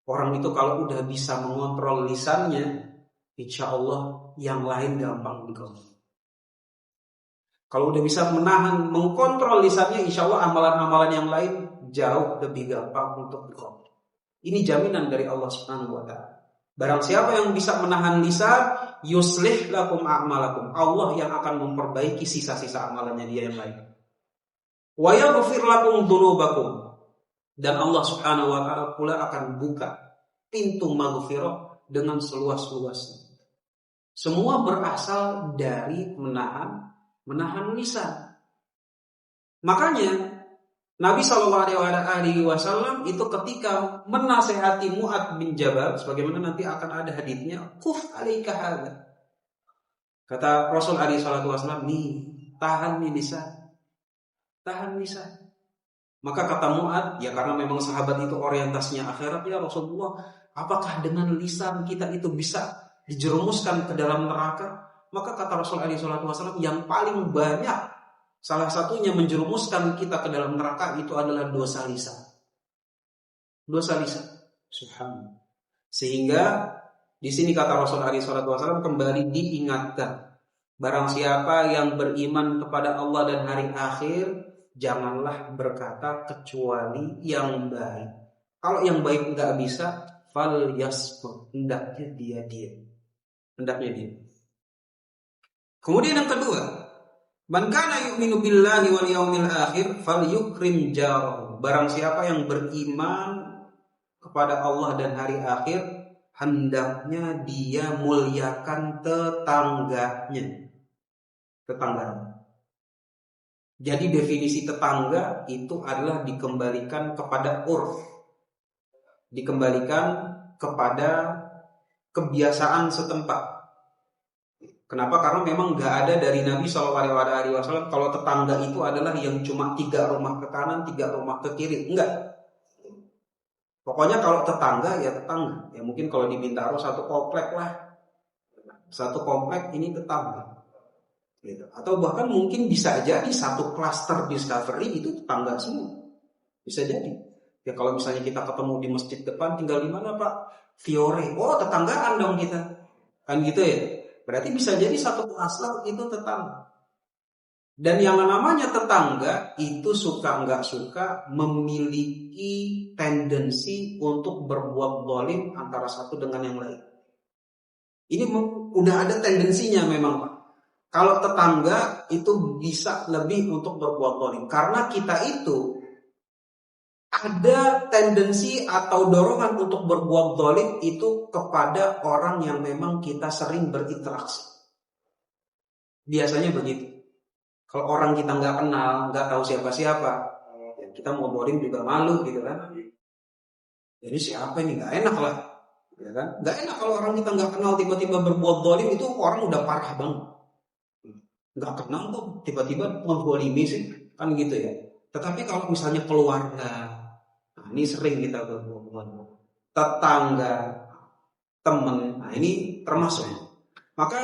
Orang itu kalau udah bisa mengontrol lisannya, insya Allah yang lain gampang dikontrol. Kalau udah bisa menahan, mengkontrol lisannya, insya Allah amalan-amalan yang lain jauh lebih gampang untuk dikontrol. Ini jaminan dari Allah Subhanahu wa taala. Barang siapa yang bisa menahan lisan, yuslih lakum a'malakum. Allah yang akan memperbaiki sisa-sisa amalannya dia yang lain. Wa yaghfir lakum dzunubakum. Dan Allah Subhanahu wa taala pula akan buka pintu maghfirah dengan seluas-luasnya. Semua berasal dari menahan lisan. Makanya Nabi SAW itu ketika menasehati Mu'adz bin Jabal, sebagaimana nanti akan ada haditsnya, kuf alaika hadza. Kata Rasul SAW, nih, tahan nih lisan. Tahan lisan. Maka kata Mu'ad, ya karena memang sahabat itu orientasinya akhirat, ya Rasulullah, apakah dengan lisan kita itu bisa dijerumuskan ke dalam neraka? Maka kata Rasulullah SAW, yang paling banyak salah satunya menjerumuskan kita ke dalam neraka itu adalah dosa lisan. Dosa lisan. Subhanallah. Sehingga di sini kata Rasulullah SAW kembali diingatkan, barang siapa yang beriman kepada Allah dan hari akhir, janganlah berkata kecuali yang baik. Kalau yang baik nggak bisa, fal yasbut, hendaknya dia diam. Kemudian yang kedua, man kana yu'minu billahi wal yaumil akhir falyukrim jarahu. Barang siapa yang beriman kepada Allah dan hari akhir, hendaknya dia muliakan tetangganya. Jadi definisi tetangga itu adalah dikembalikan kepada urf, dikembalikan kepada kebiasaan setempat. Kenapa? Karena memang nggak ada dari Nabi SAW kalau tetangga itu adalah yang cuma 3 rumah ke kanan, 3 rumah ke kiri. Enggak. Pokoknya kalau tetangga ya tetangga. Ya mungkin kalau di Bintaro 1 komplek lah, 1 komplek ini tetangga. Gitu. Atau bahkan mungkin bisa jadi 1 klaster Discovery itu tetangga semua. Bisa jadi. Ya kalau misalnya kita ketemu di masjid depan, tinggal di mana Pak? Fiore. Oh tetanggaan dong kita. Kan gitu ya. Berarti bisa jadi 1 klaster itu tetangga. Dan yang namanya tetangga itu suka nggak suka memiliki tendensi untuk berbuat zalim antara satu dengan yang lain. Ini udah ada tendensinya memang Pak. Kalau tetangga itu bisa lebih untuk berbuat zalim. Karena kita itu ada tendensi atau dorongan untuk berbuat zalim itu kepada orang yang memang kita sering berinteraksi. Biasanya begitu. Kalau orang kita nggak kenal, nggak tahu siapa-siapa, ya kita mau zalim juga malu gitu kan. Jadi siapa ini, nggak enak lah, ya kan? Nggak enak kalau orang kita nggak kenal tiba-tiba berbuat zalim, itu orang udah parah banget. Nggak kenal tuh tiba-tiba menzalimi sih, kan gitu ya. Tetapi kalau misalnya keluarga, nah ini sering kita berbuat, tetangga, teman, nah ini termasuk. Maka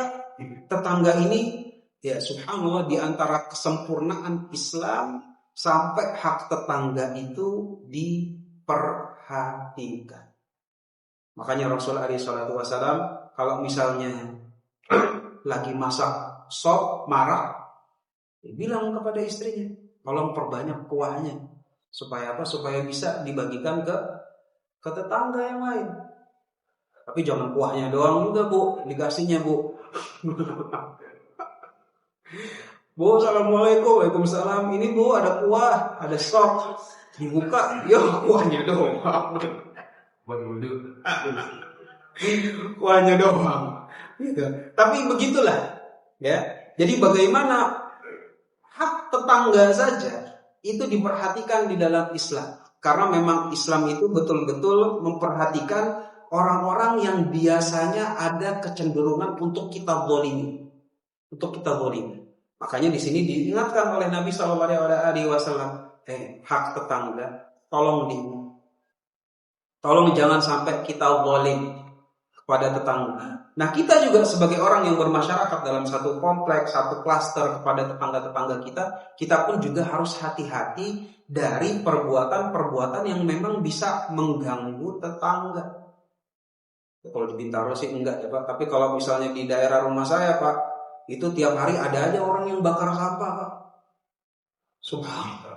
tetangga ini, ya subhanallah, di antara kesempurnaan Islam sampai hak tetangga itu diperhatikan. Makanya Rasulullah SAW kalau misalnya lagi masak sop marah, dia bilang kepada istrinya, tolong perbanyak kuahnya. Supaya apa? Supaya bisa dibagikan ke tetangga yang lain. Tapi jangan kuahnya doang juga Bu, dikasihnya Bu. Bu, assalamualaikum, waalaikumsalam. Ini Bu ada kuah, ada stok. Dibuka, yo kuahnya doang. Buat wudhu. Kuahnya doang. Gitu. Tapi begitulah, ya. Jadi bagaimana hak tetangga saja itu diperhatikan di dalam Islam. Karena memang Islam itu betul-betul memperhatikan orang-orang yang biasanya ada kecenderungan untuk kita zalimi. Makanya di sini diingatkan oleh Nabi SAW, hak tetangga, tolong jangan sampai kita zalim kepada tetangga. Nah kita juga sebagai orang yang bermasyarakat dalam satu kompleks, satu klaster kepada tetangga-tetangga kita pun juga harus hati-hati dari perbuatan-perbuatan yang memang bisa mengganggu tetangga. Kalau di Bintaro sih enggak ya Pak, tapi kalau misalnya di daerah rumah saya Pak, itu tiap hari ada aja orang yang bakar sampah Pak. Subhanallah.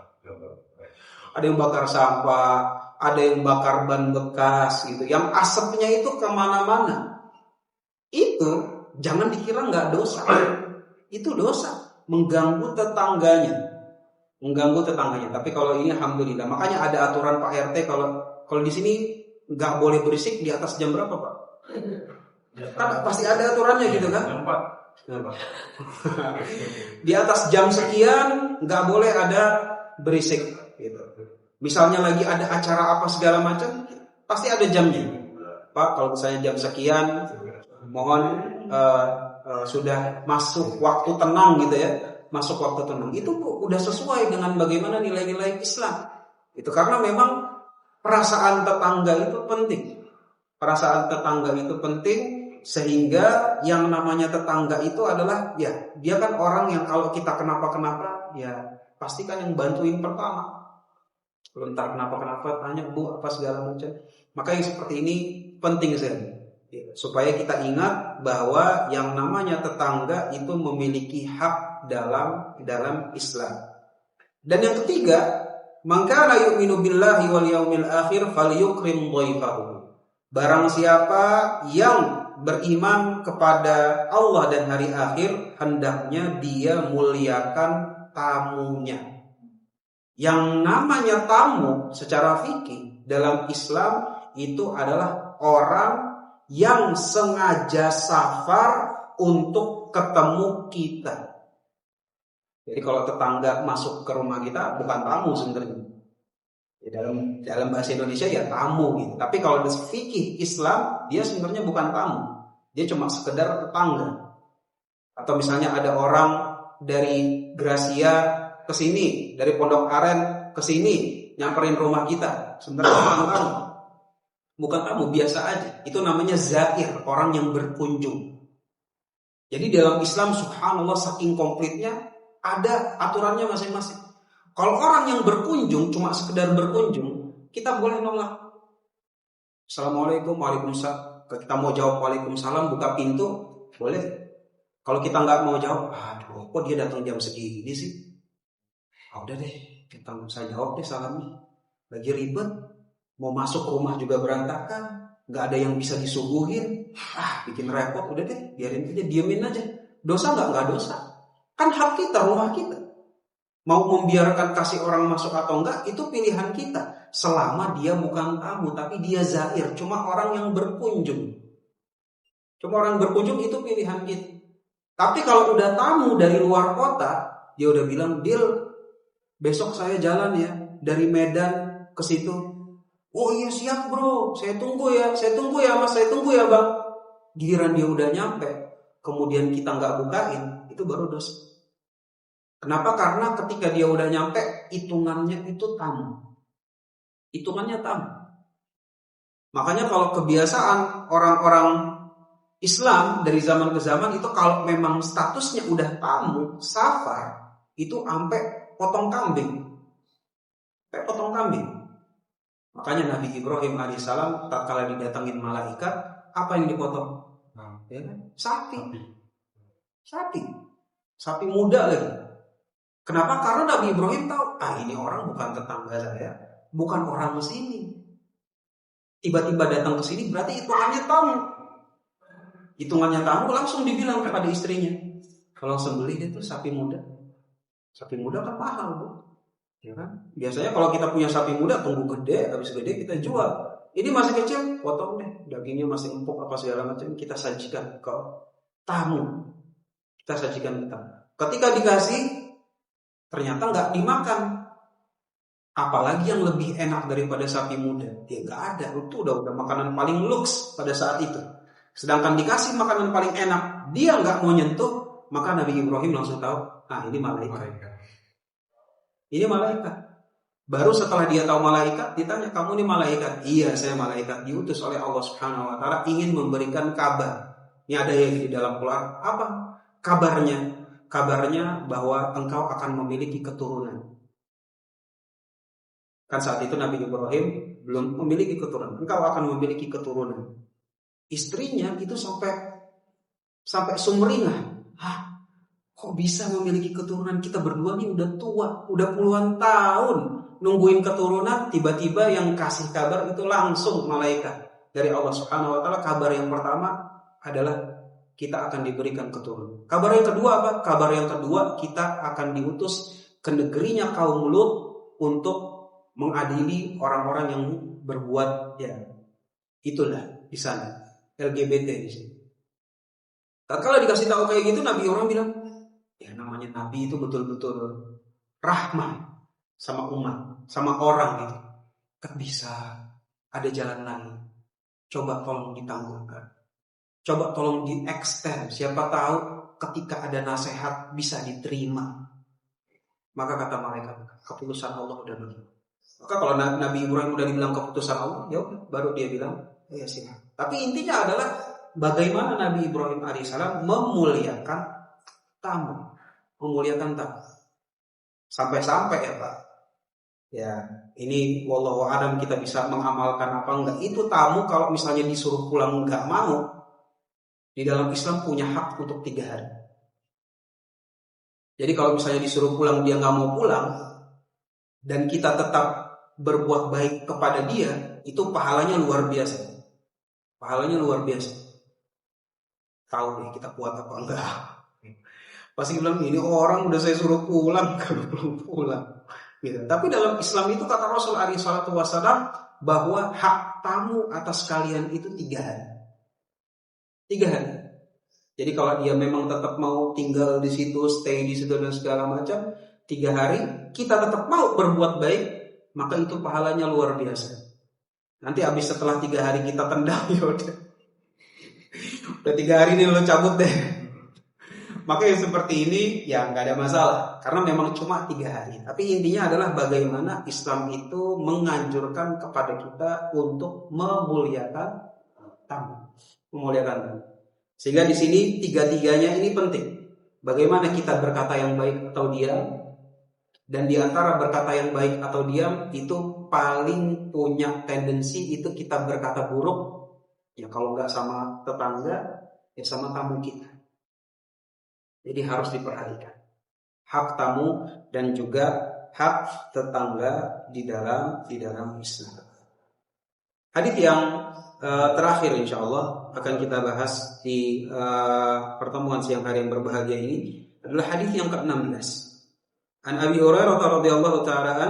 Ada yang bakar sampah, ada yang bakar ban bekas gitu, yang asapnya itu kemana-mana. Itu jangan dikira nggak dosa, itu dosa, mengganggu tetangganya. Tapi kalau ini alhamdulillah, makanya ada aturan Pak RT kalau di sini nggak boleh berisik di atas jam berapa Pak? Kan pasti ada aturannya gitu kan? Jam 4. Di atas jam sekian nggak boleh ada berisik gitu. Misalnya lagi ada acara apa segala macam, pasti ada jamnya. Pak, kalau misalnya jam sekian, mohon sudah masuk waktu tenang gitu ya. Masuk waktu tenang. Itu udah sesuai dengan bagaimana nilai-nilai Islam. Itu karena memang perasaan tetangga itu penting. Perasaan tetangga itu penting, sehingga yang namanya tetangga itu adalah ya dia kan orang yang kalau kita kenapa-kenapa ya pasti kan yang bantuin pertama. Kalau entar kenapa-kenapa tanya Bu apa segala macam. Maka yang seperti ini penting sekali ya, supaya kita ingat bahwa yang namanya tetangga itu memiliki hak dalam Islam. Dan yang ketiga, man kana yu'minu billahi wal yaumil akhir falyukrim dhaifahu. Barang siapa yang beriman kepada Allah dan hari akhir, hendaknya dia muliakan tamunya. Yang namanya tamu secara fikih dalam Islam itu adalah orang yang sengaja safar untuk ketemu kita. Jadi kalau tetangga masuk ke rumah kita bukan tamu sebenarnya. Ya, dalam bahasa Indonesia ya tamu gitu. Tapi kalau di fikih Islam dia sebenarnya bukan tamu. Dia cuma sekedar tetangga. Atau misalnya ada orang dari Gracia ke sini, dari Pondok Aren ke sini, nyamperin rumah kita. Sebenarnya bukan tamu. Bukan tamu, biasa aja. Itu namanya zair, orang yang berkunjung. Jadi dalam Islam subhanallah saking komplitnya ada aturannya masing-masing. Kalau orang yang berkunjung cuma sekedar berkunjung, kita boleh nolak. Assalamualaikum, waalaikumsalam. Kalau kita mau jawab waalaikumsalam, buka pintu, boleh. Kalau kita nggak mau jawab, aduh, kok dia datang jam segini sih? Udah deh, kita nggak usah jawab deh salamnya. Lagi ribet, mau masuk rumah juga berantakan, nggak ada yang bisa disuguhin. Bikin repot, udah deh, biarin aja, diemin aja. Dosa nggak dosa. Kan hak kita, rumah kita. Mau membiarkan kasih orang masuk atau enggak, itu pilihan kita. Selama dia bukan tamu, tapi dia zair, cuma orang yang berkunjung. Cuma orang berkunjung itu pilihan kita. Tapi kalau udah tamu dari luar kota, dia udah bilang, Dil, besok saya jalan ya, dari Medan ke situ. Oh iya siap bro, saya tunggu ya mas, saya tunggu ya bang. Giliran dia udah nyampe, kemudian kita nggak bukain, itu baru dosa. Kenapa? Karena ketika dia udah nyampe, hitungannya itu tamu. Hitungannya tamu. Makanya kalau kebiasaan orang-orang Islam dari zaman ke zaman itu kalau memang statusnya udah tamu, safar, itu sampai potong kambing. Sampai potong kambing. Makanya Nabi Ibrahim alaihissalam tatkala didatangin malaikat, apa yang dipotong? Ya kan? Sapi muda lagi. Kenapa? Karena Nabi Ibrahim tahu, ini orang bukan tetangga saya, bukan orang sini. Tiba-tiba datang ke sini berarti hitungannya tamu. Hitungannya tamu langsung dibilang kepada istrinya, kalau sembelih itu sapi muda. Sapi muda kan mahal, Bu. Ya kan? Biasanya kalau kita punya sapi muda tunggu gede, habis gede kita jual. Ini masih kecil, potong deh, dagingnya masih empuk apa segala macam, kita sajikan ke tamu. Kita sajikan ke tamu. Ketika dikasih ternyata nggak dimakan. Apalagi yang lebih enak daripada sapi muda? Dia nggak ada. Itu udah makanan paling luks pada saat itu. Sedangkan dikasih makanan paling enak, dia nggak mau nyentuh, maka Nabi Ibrahim langsung tahu, ini malaikat. Ini malaikat. Baru setelah dia tahu malaikat, ditanya, kamu ini malaikat? Iya, saya malaikat. Diutus oleh Allah Subhanahu Wa Taala ingin memberikan kabar. Ini ada yang di dalam Quran. Apa kabarnya? Kabarnya bahwa engkau akan memiliki keturunan. Kan saat itu Nabi Ibrahim belum memiliki keturunan. Engkau akan memiliki keturunan. Istrinya itu sampai sumringah. Kok bisa memiliki keturunan? Kita berdua nih udah tua, udah puluhan tahun nungguin keturunan. Tiba-tiba yang kasih kabar itu langsung malaikat dari Allah Subhanahu Wa Taala. Kabar yang pertama adalah kita akan diberikan keturunan. Kabar yang kedua apa? Kabar yang kedua, kita akan diutus ke negerinya kaum Lut untuk mengadili orang-orang yang berbuat itulah di sana LGBT di sini. Kalau dikasih tahu kayak gitu, Nabi orang bilang, ya namanya Nabi itu betul-betul rahmah sama umat, sama orang gitu. Kan bisa ada jalan lain. Coba tolong ditangguhkan. Coba tolong di-extend. Siapa tahu ketika ada nasihat bisa diterima. Maka kata malaikat, keputusan Allah udah begini. Maka kalau Nabi Ibrahim udah dibilang keputusan Allah, ya baru dia bilang, ya sih. Tapi intinya adalah bagaimana Nabi Ibrahim alaihissalam memuliakan tamu, memuliakan tamu. Sampai-sampai ya Pak, ya ini wallahu a'lam kita bisa mengamalkan apa enggak. Itu tamu kalau misalnya disuruh pulang enggak mau, di dalam Islam punya hak untuk 3 hari. Jadi kalau misalnya disuruh pulang dia nggak mau pulang, dan kita tetap berbuat baik kepada dia, itu pahalanya luar biasa. Pahalanya luar biasa. Tahu nih kita kuat apa enggak. Pasti bilang ini orang udah saya suruh pulang kalau belum pulang. Gitu. Tapi dalam Islam itu kata Rasul alaihi salatu wasallam bahwa hak tamu atas kalian itu 3 hari. 3 hari. Jadi kalau dia memang tetap mau tinggal di situ, stay di situ dan segala macam, 3 hari kita tetap mau berbuat baik, maka itu pahalanya luar biasa. Nanti habis setelah 3 hari kita tendang, ya udah 3 hari ini lo cabut deh. Maka yang seperti ini ya nggak ada masalah, karena memang cuma 3 hari. Tapi intinya adalah bagaimana Islam itu menganjurkan kepada kita untuk memuliakan tamu, memuliakan tamu. Sehingga di sini 3-3-nya ini penting. Bagaimana kita berkata yang baik atau diam, dan di antara berkata yang baik atau diam itu paling punya tendensi itu kita berkata buruk. Ya kalau nggak sama tetangga, ya sama tamu kita. Jadi harus diperhatikan hak tamu dan juga hak tetangga di dalam Islam. Hadits yang terakhir insya Allah akan kita bahas di pertemuan siang hari yang berbahagia ini adalah hadits yang ke-16. An Abi Hurairah radhiyallahu ta'ala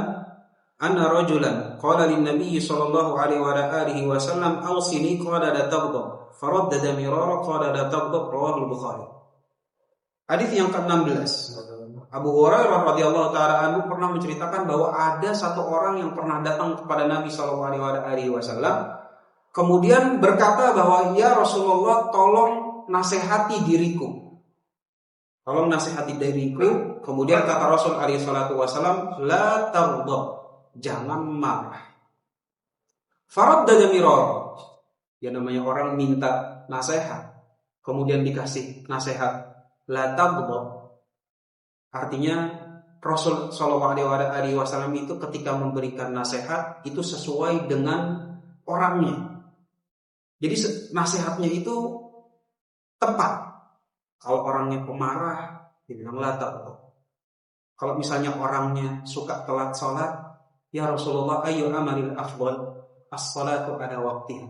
anna rajulan qala lin nabiy sallallahu alaihi wa alihi wasallam awsini qala la taghdab faraddada mirara qala la taghdab rawahu al-Bukhari. Hadits yang ke-16. Abu Hurairah radhiyallahu ta'ala anhu pernah menceritakan bahwa ada satu orang yang pernah datang kepada Nabi sallallahu alaihi wasallam kemudian berkata bahwa ya Rasulullah tolong nasihati diriku. Tolong nasihati diriku. Kemudian kata Rasul alaihi salatu wasallam, la taghdab, jangan marah. Faraddada mirara. Ya namanya orang minta nasihat, kemudian dikasih nasihat. La taghdab. Artinya Rasul sallallahu alaihi wasallam itu ketika memberikan nasihat itu sesuai dengan orangnya. Jadi nasihatnya itu tepat. Kalau orangnya pemarah, dibilang la taghdab. Kalau misalnya orangnya suka telat sholat, ya Rasulullah ayu amalil afdal as-salatu ada waktiha.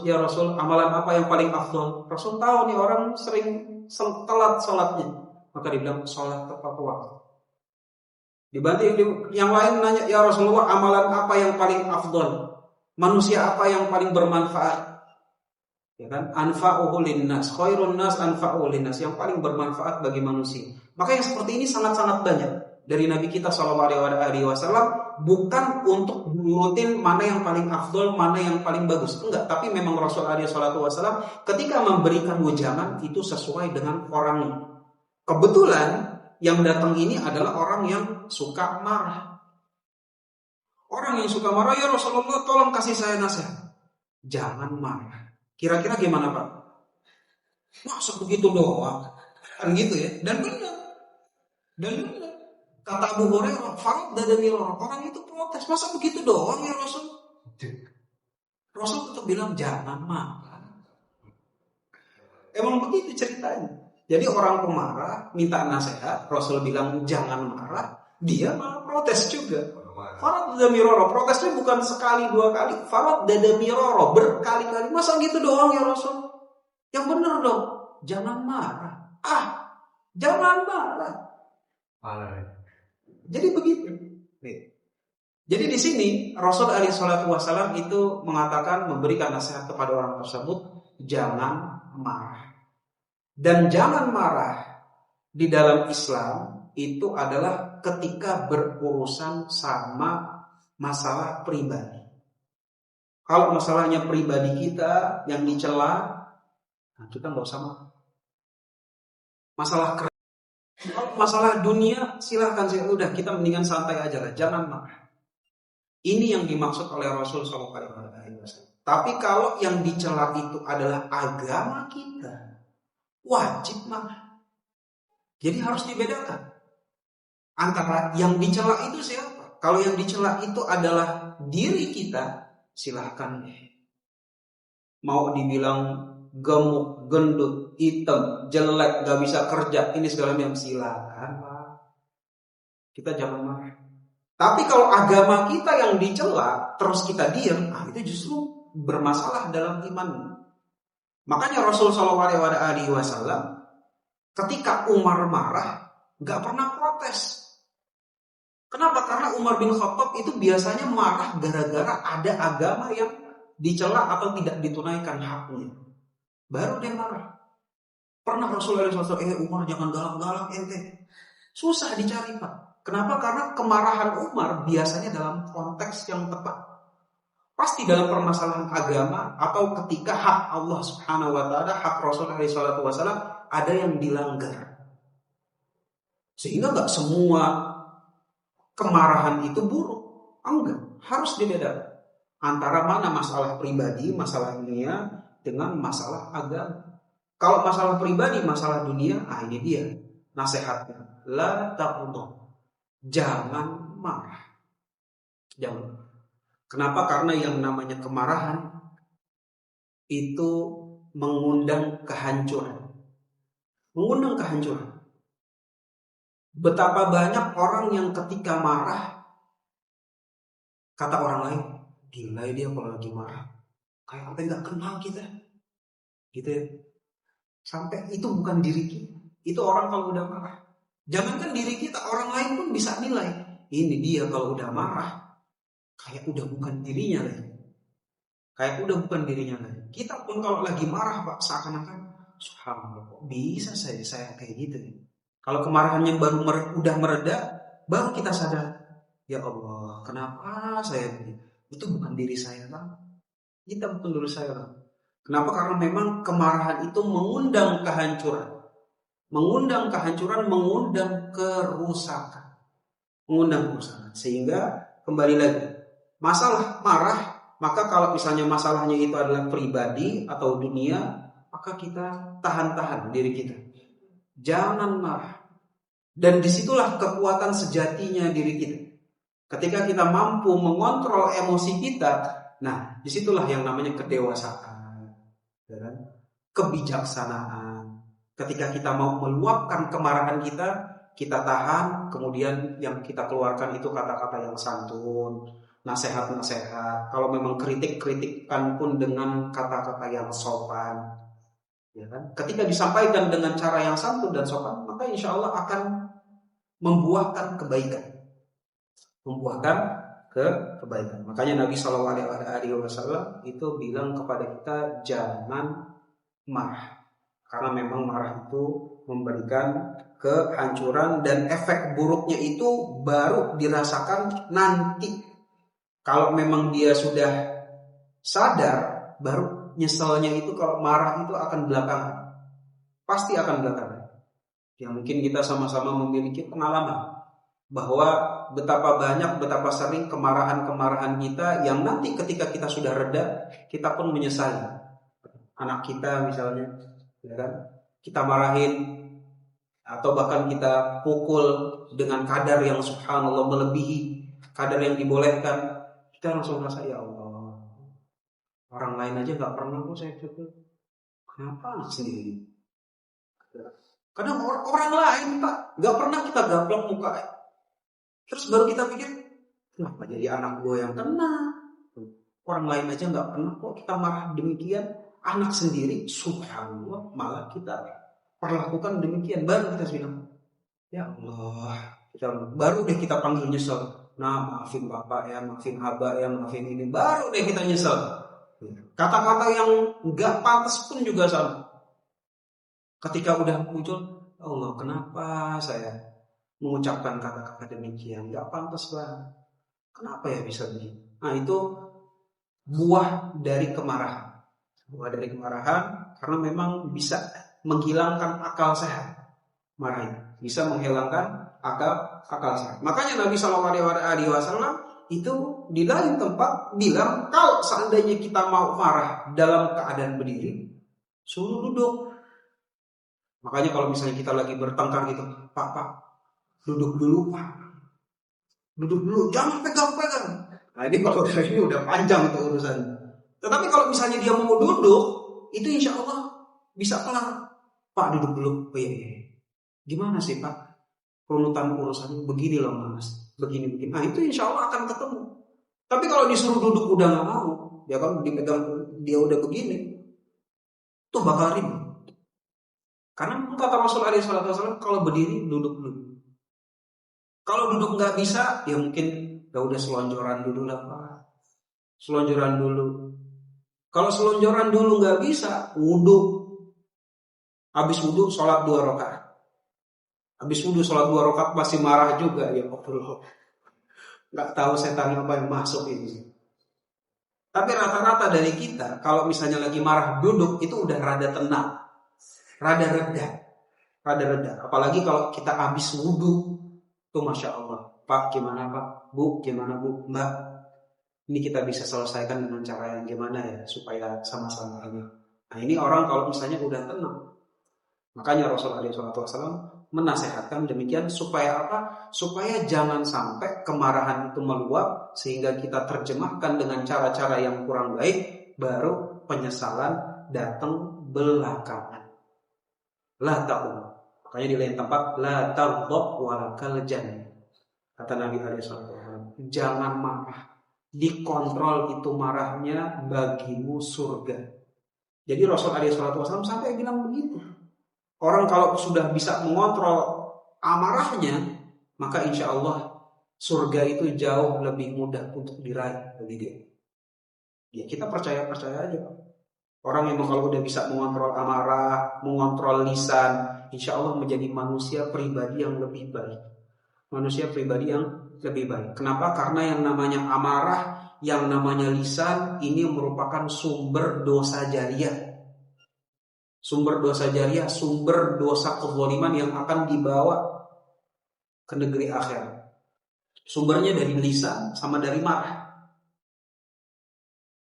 Ya Rasul, amalan apa yang paling afdal? Rasul tahu nih orang sering telat sholatnya. Maka dibilang sholat tepat waktu. Dibantu yang lain nanya, ya Rasulullah amalan apa yang paling afdal? Manusia apa yang paling bermanfaat? Ya kan? Anfa'uhu linnas, khairun nas anfa'uhu linnas, yang paling bermanfaat bagi manusia. Maka yang seperti ini sangat-sangat banyak dari Nabi kita sallallahu alaihi wasallam, bukan untuk nurutin mana yang paling afdal, mana yang paling bagus. Enggak, tapi memang Rasul alaihi wasallam ketika memberikan wejangan itu sesuai dengan orangnya. Kebetulan yang datang ini adalah orang yang suka marah. Orang yang suka marah, ya Rasulullah tolong kasih saya nasihat. Jangan marah. Kira-kira gimana Pak? Masa begitu doang? Kan gitu ya. Dan benar. Kata Abu Hurairah, faraddada mirara. Orang itu protes. Masa begitu doang ya Rasul? Rasul tetap bilang jangan marah. Emang begitu ceritanya. Jadi orang pemarah minta nasihat, Rasul bilang jangan marah, dia malah protes juga. Faraddada mirara, protesnya bukan sekali 2 kali, faraddada mirara, berkali-kali. Masa gitu doang ya Rasul? Yang benar dong, jangan marah. Jangan marah. Jadi begitu. Jadi di sini Rasul alaihi salatu wasallam itu mengatakan, memberikan nasihat kepada orang tersebut, jangan marah. Dan jangan marah di dalam Islam itu adalah ketika berurusan sama masalah pribadi. Kalau masalahnya pribadi kita yang dicela, nah kita nggak usah marah. Kalau masalah dunia silahkan, udah kita mendingan santai aja lah, jangan marah. Ini yang dimaksud oleh Rasul SAW. Tapi kalau yang dicela itu adalah agama kita, wajib marah. Jadi harus dibedakan antara yang dicela itu siapa. Kalau yang dicela itu adalah diri kita, silahkan. Mau dibilang gemuk, gendut, hitam, jelek, gak bisa kerja, ini segala macam, silakan Pak. Kita jangan marah. Tapi kalau agama kita yang dicela, terus kita diam, itu justru bermasalah dalam iman. Makanya Rasul SAW ketika Umar marah, gak pernah protes. Kenapa? Karena Umar bin Khattab itu biasanya marah gara-gara ada agama yang dicela atau tidak ditunaikan haknya. Baru dia marah. Pernah Rasulullah SAW, Umar jangan galak-galak ente. Susah dicari Pak. Kenapa? Karena kemarahan Umar biasanya dalam konteks yang tepat. Pasti dalam permasalahan agama atau ketika hak Allah Subhanahu wa taala, hak Rasulullah SAW ada yang dilanggar. Sehingga enggak semua kemarahan itu buruk. Enggak, harus dibedakan antara mana masalah pribadi, masalah dunia dengan masalah agama. Kalau masalah pribadi, masalah dunia, ini dia nasihatnya. La taqnatu. Jangan marah. Jangan. Kenapa? Karena yang namanya kemarahan itu mengundang kehancuran. Mengundang kehancuran. Betapa banyak orang yang ketika marah, kata orang lain, gila dia kalau lagi marah. Kayak sampai gak kenal kita. Gitu ya. Sampai itu bukan diri kita. Itu orang kalau udah marah. Jangankan diri kita, orang lain pun bisa nilai. Ini dia kalau udah marah, kayak udah bukan dirinya lagi. Kayak udah bukan dirinya lagi. Kita pun kalau lagi marah Pak, seakan-akan subhanallah kok bisa saya kayak gitu. Kalau kemarahannya baru udah mereda, baru kita sadar, ya Allah, kenapa saya begini? Itu bukan diri saya Bang. Kita bukan diri saya Bang. Kenapa? Karena memang kemarahan itu mengundang kehancuran. Mengundang kehancuran, mengundang kerusakan. Mengundang kerusakan. Sehingga kembali lagi, masalah marah, maka kalau misalnya masalahnya itu adalah pribadi atau dunia, maka kita tahan-tahan diri kita. Jangan marah. Dan disitulah kekuatan sejatinya diri kita. Ketika kita mampu mengontrol emosi kita, nah disitulah yang namanya kedewasaan, kebijaksanaan. Ketika kita mau meluapkan kemarahan kita tahan, kemudian yang kita keluarkan itu kata-kata yang santun, nasihat-nasihat. Kalau memang kritik-kritikan pun dengan kata-kata yang sopan. Ya kan? Ketika disampaikan dengan cara yang santun dan sopan, maka insya Allah akan membuahkan kebaikan. Membuahkan kebaikan. Makanya Nabi SAW itu bilang kepada kita jangan marah. Karena memang marah itu memberikan kehancuran dan efek buruknya itu baru dirasakan nanti. Kalau memang dia sudah sadar, baru nyeselnya itu kalau marah itu akan belakangan. Pasti akan belakangan. Ya mungkin kita sama-sama memiliki pengalaman bahwa betapa banyak, betapa sering kemarahan-kemarahan kita yang nanti ketika kita sudah reda, kita pun menyesali. Anak kita misalnya, ya kan? Kita marahin atau bahkan kita pukul dengan kadar yang subhanallah melebihi kadar yang dibolehkan, kita langsung merasa ya Allah, orang lain aja nggak pernah kok saya pukul, kenapa anak sendiri? Kadang orang lain Pak nggak pernah kita gaplok muka, terus baru kita pikir kenapa jadi anak gue yang kena? Orang lain aja nggak pernah kok kita marah demikian. Anak sendiri, subhanallah, malah kita perlakukan demikian. Baru kita bilang, ya Allah, baru deh kita panggil nyesel. Nah, maafin bapak ya, maafin abah ya, maafin ini. Baru deh kita nyesel. Kata-kata yang nggak pantas pun juga sama. Ketika udah muncul, Allah, kenapa saya mengucapkan kata-kata demikian? Nggak pantas banget. Kenapa ya bisa begini? Nah, itu buah dari kemarahan. Dari kemarahan karena memang bisa menghilangkan akal sehat. Marah bisa menghilangkan akal sehat. Makanya Nabi SAW itu di lain tempat bilang kalau seandainya kita mau marah dalam keadaan berdiri, suruh duduk. Makanya kalau misalnya kita lagi bertengkar gitu, Pak, duduk dulu Pak, duduk dulu, jangan pegang-pegang. Nah ini kalau ini udah panjang itu urusan. Tetapi kalau misalnya dia mau duduk, itu insya Allah bisa kelar. Pak duduk dulu, oh iya. Gimana sih Pak? Runutan urusannya begini loh Mas, begini. Nah itu insya Allah akan ketemu. Tapi kalau disuruh duduk udah nggak mau, ya kan dipegang dia udah begini, tuh bakal ribet. Karena kata Rasul SAW kalau berdiri duduk dulu. Kalau duduk nggak bisa, ya mungkin ya udah selonjoran dulu lah Pak. Selonjoran dulu. Kalau selonjoran dulu nggak bisa, wudhu. Habis wudhu sholat 2 rakaat. Habis wudhu sholat 2 rakaat masih marah juga ya Allah. Nggak tahu setan apa yang masuk ini. Tapi rata-rata dari kita kalau misalnya lagi marah duduk itu udah rada tenang, rada reda. Apalagi kalau kita habis wudhu, tuh masya Allah. Pak gimana Pak? Bu gimana Bu? Mbak, ini kita bisa selesaikan dengan cara yang gimana ya supaya sama-sama ini. Nah ini orang kalau misalnya udah tenang, makanya Rasulullah SAW menasehatkan demikian supaya apa? Supaya jangan sampai kemarahan itu meluap sehingga kita terjemahkan dengan cara-cara yang kurang baik, baru penyesalan datang belakangan. La ta'um. Makanya di lain tempat la taghdab walakal jannah. Kata Nabi SAW, jangan marah. Dikontrol itu marahnya bagimu surga. Jadi Rasulullah SAW sampai bilang begitu. Orang kalau sudah bisa mengontrol amarahnya, maka insya Allah surga itu jauh lebih mudah untuk diraih bagi dia. Ya kita percaya aja. Orang yang kalau udah bisa mengontrol amarah, mengontrol lisan, insya Allah menjadi manusia pribadi yang lebih baik. Manusia pribadi yang lebih baik. Kenapa? Karena yang namanya amarah, yang namanya lisan, ini merupakan sumber dosa jariah. Sumber dosa jariah, sumber dosa kezaliman yang akan dibawa ke negeri akhirat. Sumbernya dari lisan sama dari marah.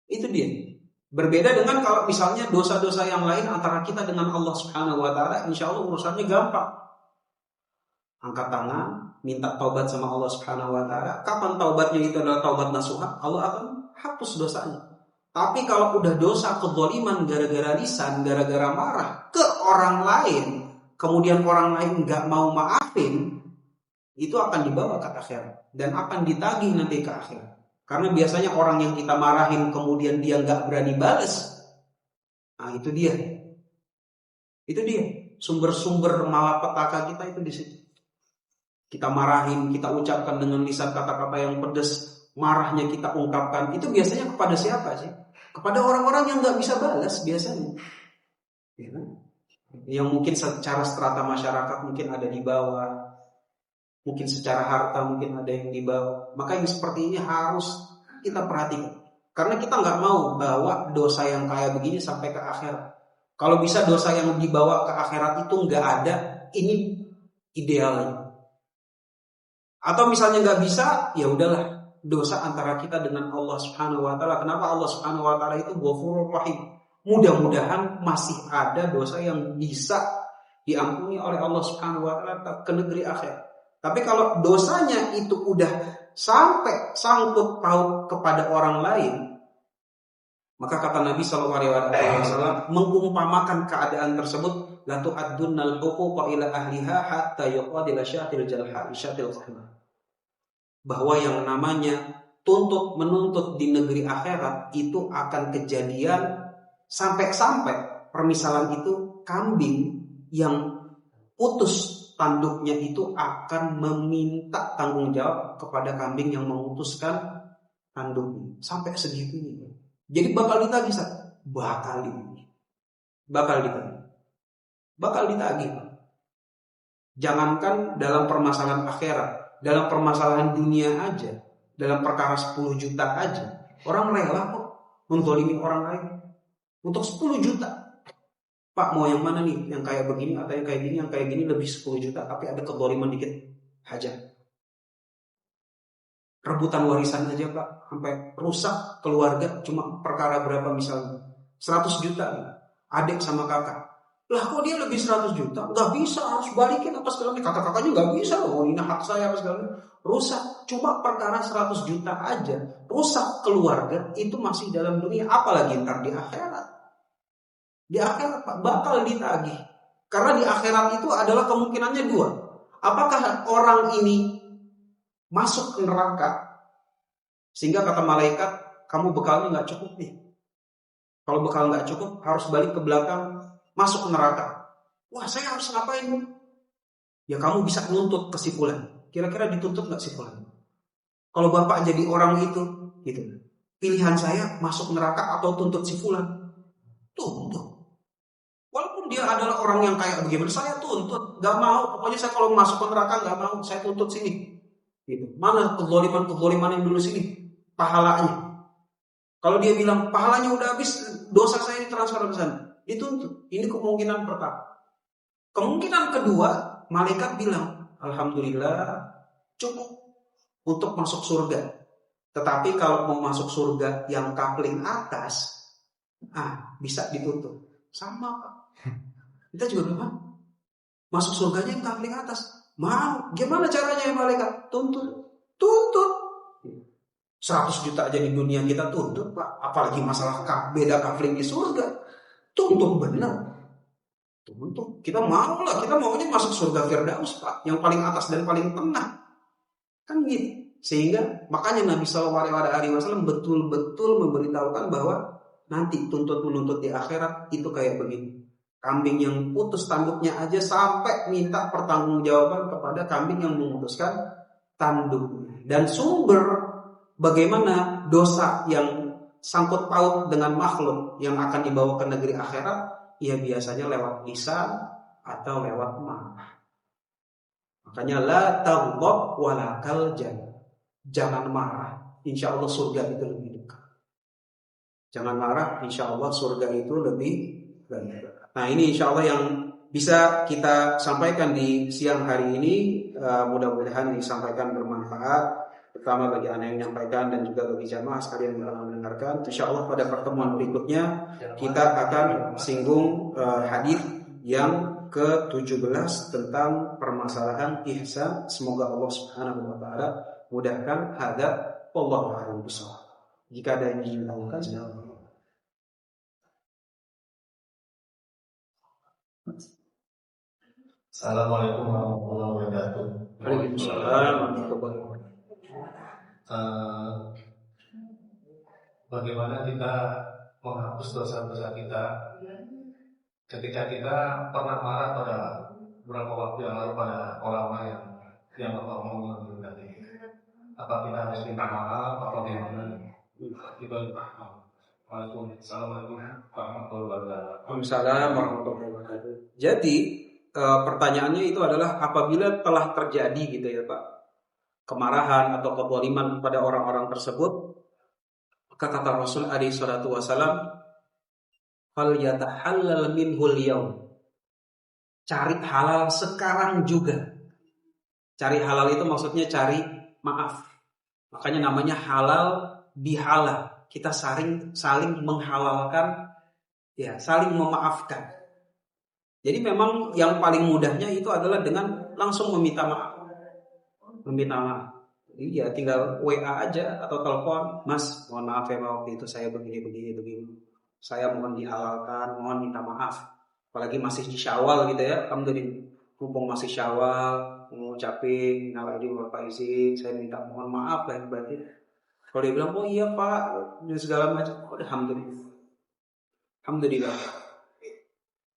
Itu dia. Berbeda dengan kalau misalnya dosa-dosa yang lain antara kita dengan Allah Subhanahu wa taala, insya Allah urusannya gampang. Angkat tangan, minta taubat sama Allah Subhanahu wa taala. Kapan taubatnya itu adalah taubat nasuha, Allah akan hapus dosanya. Tapi kalau udah dosa kezaliman gara-gara lisan, gara-gara marah ke orang lain, kemudian orang lain nggak mau maafin, itu akan dibawa ke akhirat dan akan ditagih nanti ke akhirat. Karena biasanya orang yang kita marahin kemudian dia nggak berani balas, nah itu dia. Sumber-sumber malapetaka kita itu di situ. Kita marahin, kita ucapkan dengan lisan kata-kata yang pedas, marahnya kita ungkapkan, itu biasanya kepada siapa sih? Kepada orang-orang yang nggak bisa balas biasanya, ya kan? Yang mungkin secara strata masyarakat mungkin ada di bawah, mungkin secara harta mungkin ada yang di bawah. Maka yang seperti ini harus kita perhatikan, karena kita nggak mau bawa dosa yang kayak begini sampai ke akhirat. Kalau bisa dosa yang dibawa ke akhirat itu nggak ada, ini idealnya. Atau misalnya nggak bisa, ya udahlah. Dosa antara kita dengan Allah Subhanahu wa taala. Kenapa Allah Subhanahu wa taala itu Ghafurur Rahim? Mudah-mudahan masih ada dosa yang bisa diampuni oleh Allah Subhanahu wa taala ke negeri akhir. Tapi kalau dosanya itu udah sampai sangkut paut kepada orang lain, maka kata Nabi sallallahu alaihi wasallam mengumpamakan keadaan tersebut, la tu'addunnal huquqa ila ahliha hatta yuqadila syatil jalha syatil qahma. Bahwa yang namanya tuntut menuntut di negeri akhirat itu akan kejadian sampai permisalan itu kambing yang putus tanduknya itu akan meminta tanggung jawab kepada kambing yang memutuskan tanduknya sampai segitunya. Jadi bakal ditagih, bakal ditagih. Jangankan dalam permasalahan akhirat, dalam permasalahan dunia aja, dalam perkara 10 juta aja, orang rela kok menzalimi orang lain untuk 10 juta. Pak mau yang mana nih? Yang kayak begini atau yang kayak gini? Yang kayak gini lebih 10 juta tapi ada kezaliman dikit, hajar. Rebutan warisan aja Pak, sampai rusak keluarga cuma perkara berapa misalnya 100 juta nih, adik sama kakak. Lah kok dia lebih 100 juta? Gak bisa, harus balikin apa segala macam. Kakak-kakaknya gak bisa loh, ini hak saya apa segala macam. Rusak, cuma perkara 100 juta aja. Rusak keluarga, itu masih dalam dunia. Apalagi ntar di akhirat. Di akhirat Pak, bakal ditagih. Karena di akhirat itu adalah kemungkinannya dua. Apakah orang ini masuk ke neraka, sehingga kata malaikat, kamu bekalnya gak cukup nih. Kalau bekal gak cukup, harus balik ke belakang, masuk ke neraka. Wah, saya harus ngapain? Ya kamu bisa nuntut ke si fulan. Kira-kira dituntut gak si fulan? Kalau bapak jadi orang itu, gitu. Pilihan saya masuk neraka atau tuntut si fulan? Tuntut. Walaupun dia adalah orang yang kayak bagaimana, saya tuntut. Gak mau, pokoknya saya kalau masuk ke neraka gak mau, saya tuntut sini. Gitu. Mana kezaliman yang dulu sini? Pahalanya. Kalau dia bilang pahalanya udah habis, dosa saya ditransfer ke sana, dituntut. Ini kemungkinan pertama. Kemungkinan kedua, malaikat bilang, alhamdulillah cukup untuk masuk surga. Tetapi kalau mau masuk surga yang kapling atas, bisa dituntut. Sama Pak. Kita juga bilang, masuk surganya yang kapling atas. Mau, gimana caranya ya malaikat? Tuntut. 100 juta aja di dunia kita tuntut Pak. Apalagi masalah beda kafling di surga. Tuntut benar. Tuntut. Kita mau lah. Kita maunya masuk surga Firdaus Pak. Yang paling atas dan paling tengah. Kan gitu. Sehingga makanya Nabi SAW betul-betul memberitahukan bahwa nanti tuntut menuntut di akhirat itu kayak begini. Kambing yang putus tanduknya aja sampai minta pertanggungjawaban kepada kambing yang memutuskan tanduknya. Dan sumber bagaimana dosa yang sangkut paut dengan makhluk yang akan dibawa ke negeri akhirat, ya biasanya lewat lisan atau lewat marah. Makanya la taghdab walakal jannah. Jangan marah, insya Allah surga itu lebih dekat. Jangan marah, insya Allah surga itu lebih dekat. Nah ini insya Allah yang bisa kita sampaikan di siang hari ini. Mudah-mudahan disampaikan bermanfaat. Pertama bagi anak yang menyampaikan dan juga bagi jamaah sekalian yang telah mendengarkan. Insya Allah pada pertemuan berikutnya kita akan singgung hadis yang ke-17 tentang permasalahan ihsan. Semoga Allah Subhanahu wa taala mudahkan. Hada wallahu a'lam bishawab. Jika ada yang ingin ditanyakan, Assalamualaikum warahmatullahi wabarakatuh. Waalaikumsalam warahmatullahi wabarakatuh. Bagaimana kita menghapus dosa-dosa kita ketika kita pernah marah pada beberapa waktu yang lalu pada ulama yang ngomong tadi? Apa kita harus minta maaf atau bagaimana? Assalamualaikum warahmatullahi wabarakatuh. Waalaikumsalam warahmatullahi wabarakatuh. Jadi pertanyaannya itu adalah apabila telah terjadi gitu ya Pak, kemarahan atau kezaliman pada orang-orang tersebut, maka kata Rasul alaihi salatu wasalam, fal yatahallal minhul yaum. Cari halal sekarang juga. Cari halal itu maksudnya cari maaf. Makanya namanya halal bihalal. Kita saling menghalalkan, ya, saling memaafkan. Jadi memang yang paling mudahnya itu adalah dengan langsung meminta maaf. Meminta maaf. Iya, tinggal WA aja atau telepon, Mas, mohon maaf ya waktu itu saya begini. Saya mohon dihalalkan, mohon minta maaf. Apalagi masih di Syawal gitu ya, alhamdulillah. Mumpung masih Syawal, mengucapin minal aidin wal faizin, saya minta mohon maaf lahir batin. Kalau dia bilang, oh iya Pak, dan segala macam, alhamdulillah.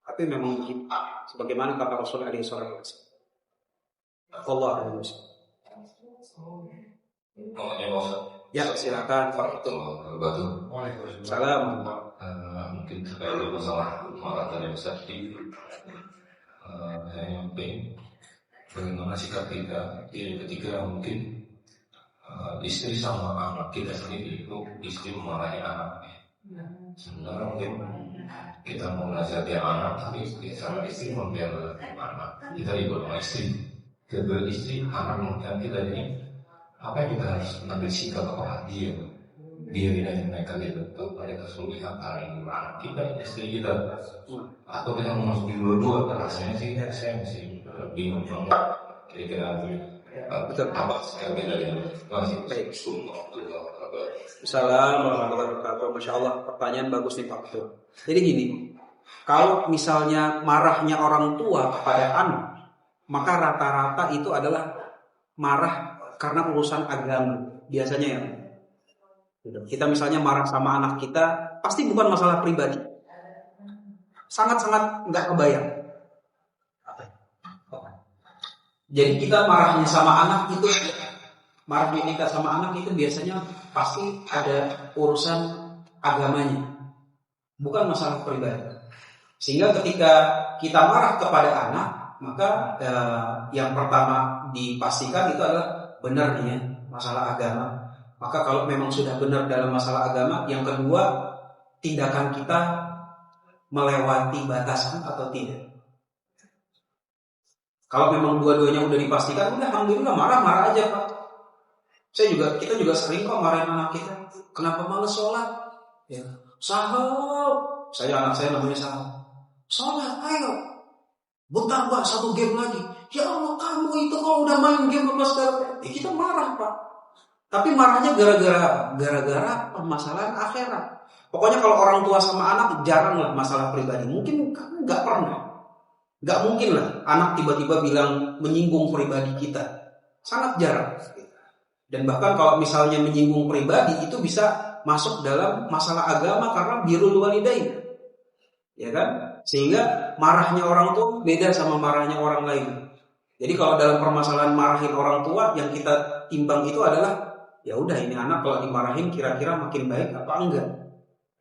Tapi memang begitu. Sebagaimana kata Rasul alaihi salatu wasallam. Allah a'lam. Ya, silakan Pak Ketum. Salam. Mungkin terkait dengan masalah marah yang besar di yang penting bagaimana sikap kita. Ketika mungkin istri sama anak kita sendiri itu istri memarahi anaknya. Sebenarnya mungkin kita mau menasihati anak, tapi sama istri membela anak. Kita ikut sama istri, kedua istri anak mungkin kita ini apa yang kita harus ambil sikap kepada dia tidak mereka gitu, pada kesulitan anak kita, istri kita, atau kita memasuki dua-dua. Rasanya sih saya masih bingung banget kira-kira betul. apa saya beda ya. Baik. Assalamualaikum warahmatullahi wabarakatuh. Masya Allah, pertanyaan bagus nih Pak. Betul. Jadi gini, kalau misalnya marahnya orang tua kepada anak, maka rata-rata itu adalah marah karena urusan agama. Biasanya ya, kita misalnya marah sama anak kita, pasti bukan masalah pribadi. Sangat-sangat nggak kebayang. Jadi kita marahnya sama anak itu, marahnya kita sama anak itu biasanya pasti ada urusan agamanya, bukan masalah pribadi. Sehingga ketika kita marah kepada anak, maka yang pertama dipastikan itu adalah benarnya masalah agama. Maka kalau memang sudah benar dalam masalah agama, yang kedua, tindakan kita melewati batasan atau tidak. Kalau memang dua-duanya udah dipastikan, udah alhamdulillah marah-marah aja Pak. Kita juga sering kok marahin anak kita. Kenapa malas sholat? Ya, Sahab. Anak saya namanya Sahab. Sholat, ayo. Bentar Pak, 1 game lagi. Ya Allah, kamu itu kalau udah main game apa sekarang? Kita marah Pak. Tapi marahnya gara-gara apa? Gara-gara permasalahan akhirat. Pokoknya kalau orang tua sama anak jarang lah masalah pribadi. Mungkin nggak pernah. Nggak mungkin lah anak tiba-tiba bilang menyinggung pribadi kita. Sangat jarang. Dan bahkan kalau misalnya menyinggung pribadi itu bisa masuk dalam masalah agama karena birrul walidain. Ya kan? Sehingga marahnya orang tua beda sama marahnya orang lain. Jadi kalau dalam permasalahan marahin orang tua, yang kita timbang itu adalah ya udah ini anak kalau dimarahin kira-kira makin baik apa enggak?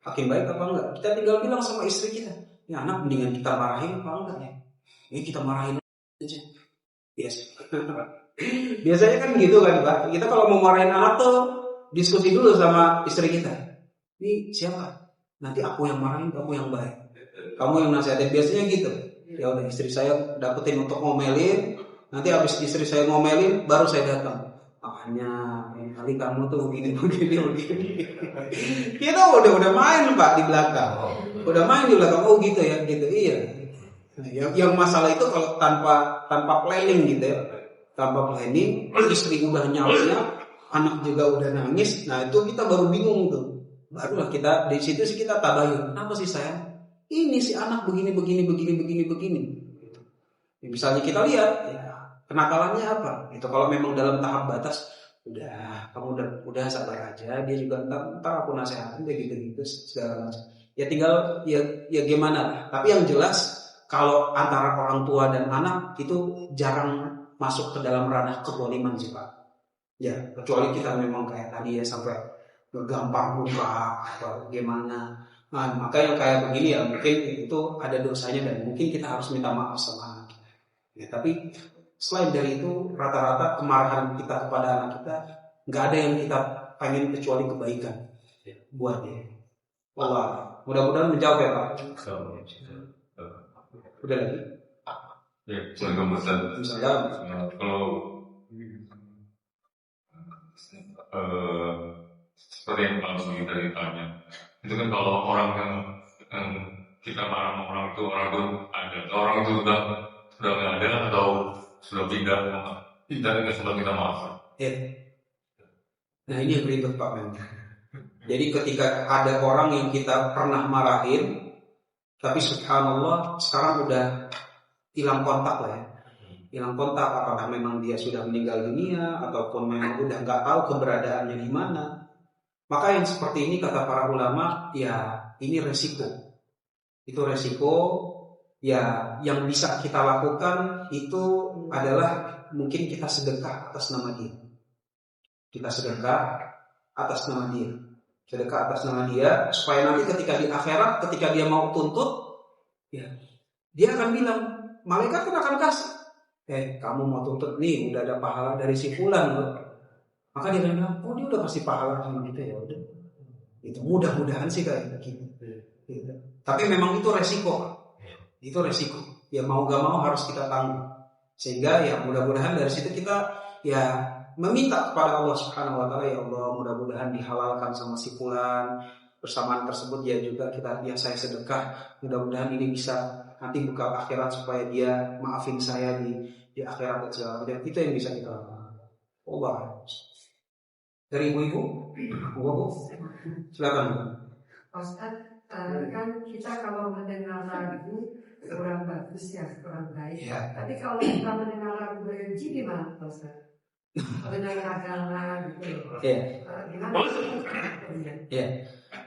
Makin baik apa enggak? Kita tinggal bilang sama istri kita, ini anak mendingan kita marahin apa enggak ya? Ini kita marahin aja. Yes. Biasanya kan gitu kan Pak. Kita kalau mau marahin anak tuh diskusi dulu sama istri kita. Ini siapa? Nanti aku yang marahin, kamu yang baik. Kamu yang nasihatin. Biasanya gitu. Ya udah istri saya dapetin untuk ngomelin. Nanti habis istri saya ngomelin, baru saya datang. Makanya kali kamu tuh begini. Kita udah main Pak di belakang. Udah main di belakang. Oh gitu ya, gitu iya. Nah, yang masalah itu kalau tanpa planning gitu ya, tanpa planning, istri udah nyala, anak juga udah nangis, nah itu kita baru bingung tuh, barulah kita di situ sih kita tabayun, kenapa sih sayang? Ini si anak begini. Ya, misalnya kita lihat, ya, kenakalannya apa? Itu kalau memang dalam tahap batas, udah kamu udah sabar aja, dia juga ntar aku nasehatin dia gitu segala macam. Ya tinggal ya gimana? Tapi yang jelas kalau antara orang tua dan anak itu jarang masuk ke dalam ranah kezaliman sih Pak. Ya kecuali kita memang kayak tadi ya sampai ngegampar muka atau gimana. Nah, maka yang kayak begini ya mungkin itu ada dosanya dan mungkin kita harus minta maaf sama anak kita. Ya, tapi selain dari itu rata-rata kemarahan kita kepada anak kita nggak ada yang kita pengen kecuali kebaikan buat dia. Allah, mudah-mudahan menjawab ya Pak. Udah lagi? Ya, Assalamualaikum Ustaz. Kalau seperti yang Pak Sugi tadi tanya, itu kan kalau orang yang kita marah sama orang itu sudah nggak ada atau sudah pindah dan nggak sempat kita maaf. Ya. Nah ini yang ribet Pak memang. Jadi ketika ada orang yang kita pernah marahin, tapi subhanallah sekarang udah hilang kontak lah ya. Hilang kontak, apakah memang dia sudah meninggal dunia ataupun memang udah nggak tahu keberadaannya di mana. Maka yang seperti ini kata para ulama, ya ini resiko. Itu resiko ya yang bisa kita lakukan itu adalah mungkin kita sedekah atas nama dia. Kita sedekah atas nama dia. Sedekah atas nama dia supaya nanti ketika di akhirat ketika dia mau tuntut ya dia akan bilang, malaikat kan akan kasih kamu mau tuntut nih udah ada pahala dari si fulan loh. Maka dia akan bilang, oh dia udah kasih pahala sama kita ya udah. Itu mudah-mudahan sih kayak gitu. Tapi memang itu resiko. Itu resiko. Ya mau gak mau harus kita tanggung. Sehingga ya mudah-mudahan dari situ kita ya meminta kepada Allah Subhanahu wa taala, ya Allah mudah-mudahan dihalalkan sama si fulan, bersamaan tersebut dia juga saya sedekah, mudah-mudahan ini bisa nanti bekal akhirat supaya dia maafin saya di akhirat dan segala macam. Itu yang bisa kita lakukan. Allah. Dari ibu-ibu, Bu, silakan. Ustaz, kan kita kalau mendengar lagu kurang bagus ya, kurang baik. Ya. Tapi kalau kita mendengar lagu religi gimana, Ustaz? Mendengar agama gitu. Ya. Gimana? Ya.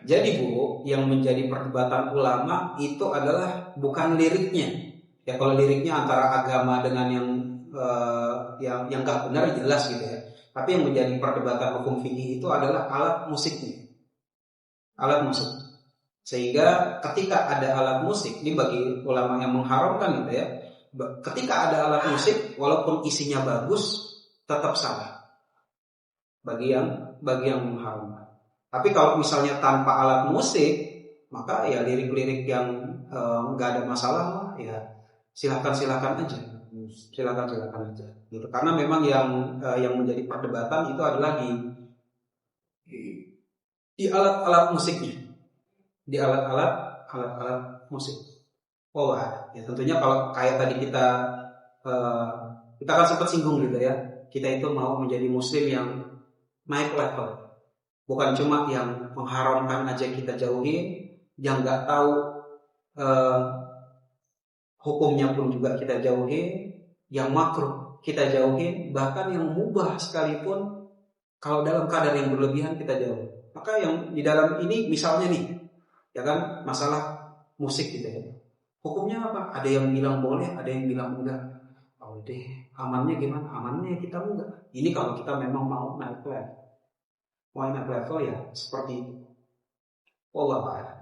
Jadi Bu, yang menjadi perdebatan ulama itu adalah bukan liriknya. Ya kalau liriknya antara agama dengan yang nggak benar jelas gitu ya. Tapi yang menjadi perdebatan hukum fikih itu adalah alat musiknya. Alat musik. Sehingga ketika ada alat musik, ini bagi ulama yang mengharamkan gitu ya. Ketika ada alat musik, walaupun isinya bagus, tetap salah. Bagi yang mengharamkan. Tapi kalau misalnya tanpa alat musik, maka ya lirik-lirik yang nggak ada masalah, ya silakan aja. Silakan aja. Gitu. Karena memang yang menjadi perdebatan itu adalah di alat-alat musiknya, di alat-alat musik. Oh ya tentunya kalau kayak tadi kita kan sempat singgung gitu ya, kita itu mau menjadi muslim yang naik level, bukan cuma yang mengharamkan aja kita jauhin, yang nggak tahu hukumnya pun juga kita jauhin, yang makruh kita jauhin, bahkan yang mubah sekalipun kalau dalam kadar yang berlebihan kita jauhin. Maka yang di dalam ini misalnya nih, ya kan masalah musik gitu ya. Hukumnya apa? Ada yang bilang boleh, ada yang bilang enggak. Oh deh, amannya gimana? Amannya kita enggak. Ini kalau kita memang mau naik level. Mau naik level ya seperti itu. Allah Ta'ala.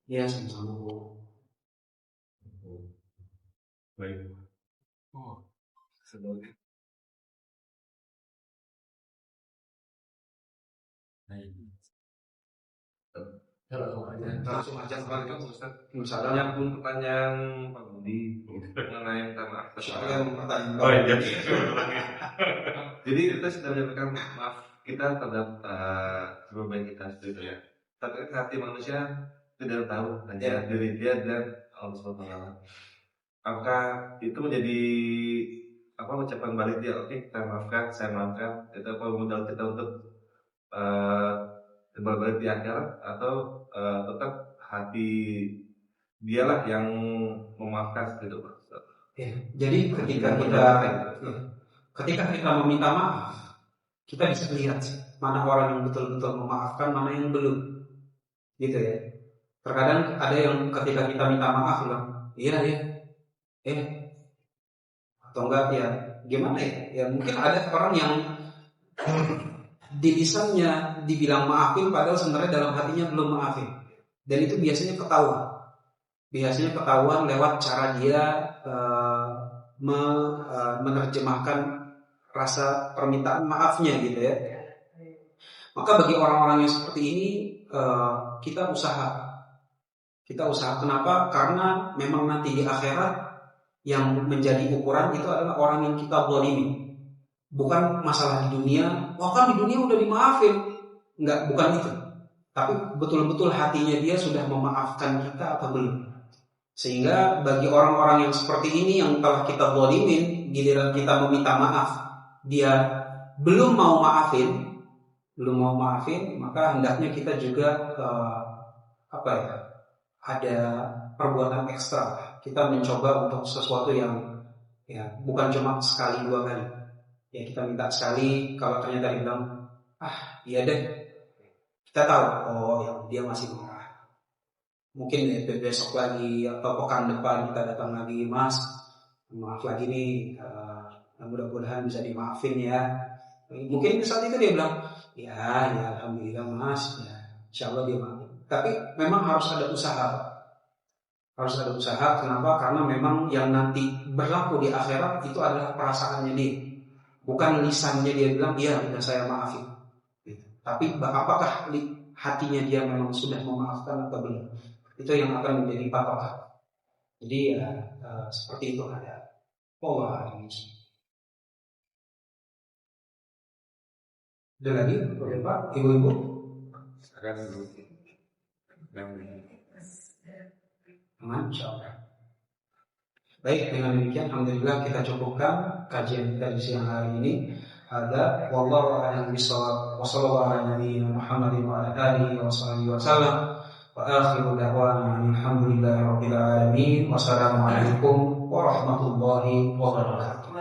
Ya sama-sama Bu. Baik. Sebagai langsung aja kembali ke Ustaz. Misalnya pun pertanyaan Pak Budi mengenai tanah pertanyaan. Oh iya. Jadi kita sudah menyampaikan maaf kita terhadap sebagian kita itu ya. Tapi hati manusia tidak tahu hanya diri dia dan Allah Subhanahu wa taala. Apakah itu menjadi ucapan balik dia? Oke, saya maafkan. Itu apa modal kita untuk berbalik di akhirat atau tetap hati dialah yang memaafkan gitu Pak? Ya, jadi ketika kita meminta maaf, kita bisa lihat mana orang yang betul-betul memaafkan, mana yang belum, gitu ya. Terkadang ada yang ketika kita minta maaf bilang, iya atau enggak ya, gimana ya? Ya mungkin ada orang yang di lisannya dibilang maafin, padahal sebenarnya dalam hatinya belum maafin. Dan itu biasanya ketahuan. Lewat cara dia menerjemahkan rasa permintaan maafnya gitu ya. Maka bagi orang-orang yang seperti ini kita usaha. Kenapa? Karena memang nanti di akhirat yang menjadi ukuran itu adalah orang yang kita zalimi. Bukan masalah di dunia, kan di dunia udah dimaafin. Enggak, bukan itu. Tapi betul-betul hatinya dia sudah memaafkan kita atau belum. Sehingga bagi orang-orang yang seperti ini yang telah kita zalimin, giliran kita meminta maaf, dia belum mau maafin, maka hendaknya kita juga ada perbuatan ekstra. Kita mencoba untuk sesuatu yang ya bukan cuma sekali dua kali. Ya kita minta sekali, kalau ternyata dia bilang, iya deh, kita tahu, ya dia masih marah. Mungkin besok lagi atau pekan depan kita datang lagi, Mas, maaf lagi nih, mudah-mudahan bisa dimaafin ya. Mungkin saat itu dia bilang, ya alhamdulillah Mas, ya, insya Allah dia maafin. Tapi memang harus ada usaha. Kenapa? Karena memang yang nanti berlaku di akhirat itu adalah perasaannya dia. Bukan lisannya dia bilang, iya sudah saya maafin. Tapi apakah hatinya dia memang sudah memaafkan atau belum? Itu yang akan menjadi patokan. Jadi seperti itu ada. Ada lagi, Bapak, Ibu-ibu? Sekarang dulu. Aman, insyaallah. Baik, dengan demikian alhamdulillah kita cukupkan kajian kita di siang hari ini. Ada wallahu a'lam bishawab wa sallallahu ala nabiyyina Muhammadin wa ala alihi wa sahbihi wa sallam. Wa akhiru da'wana alhamdulillahi rabbil alamin. Wassalamualaikum warahmatullahi wabarakatuh.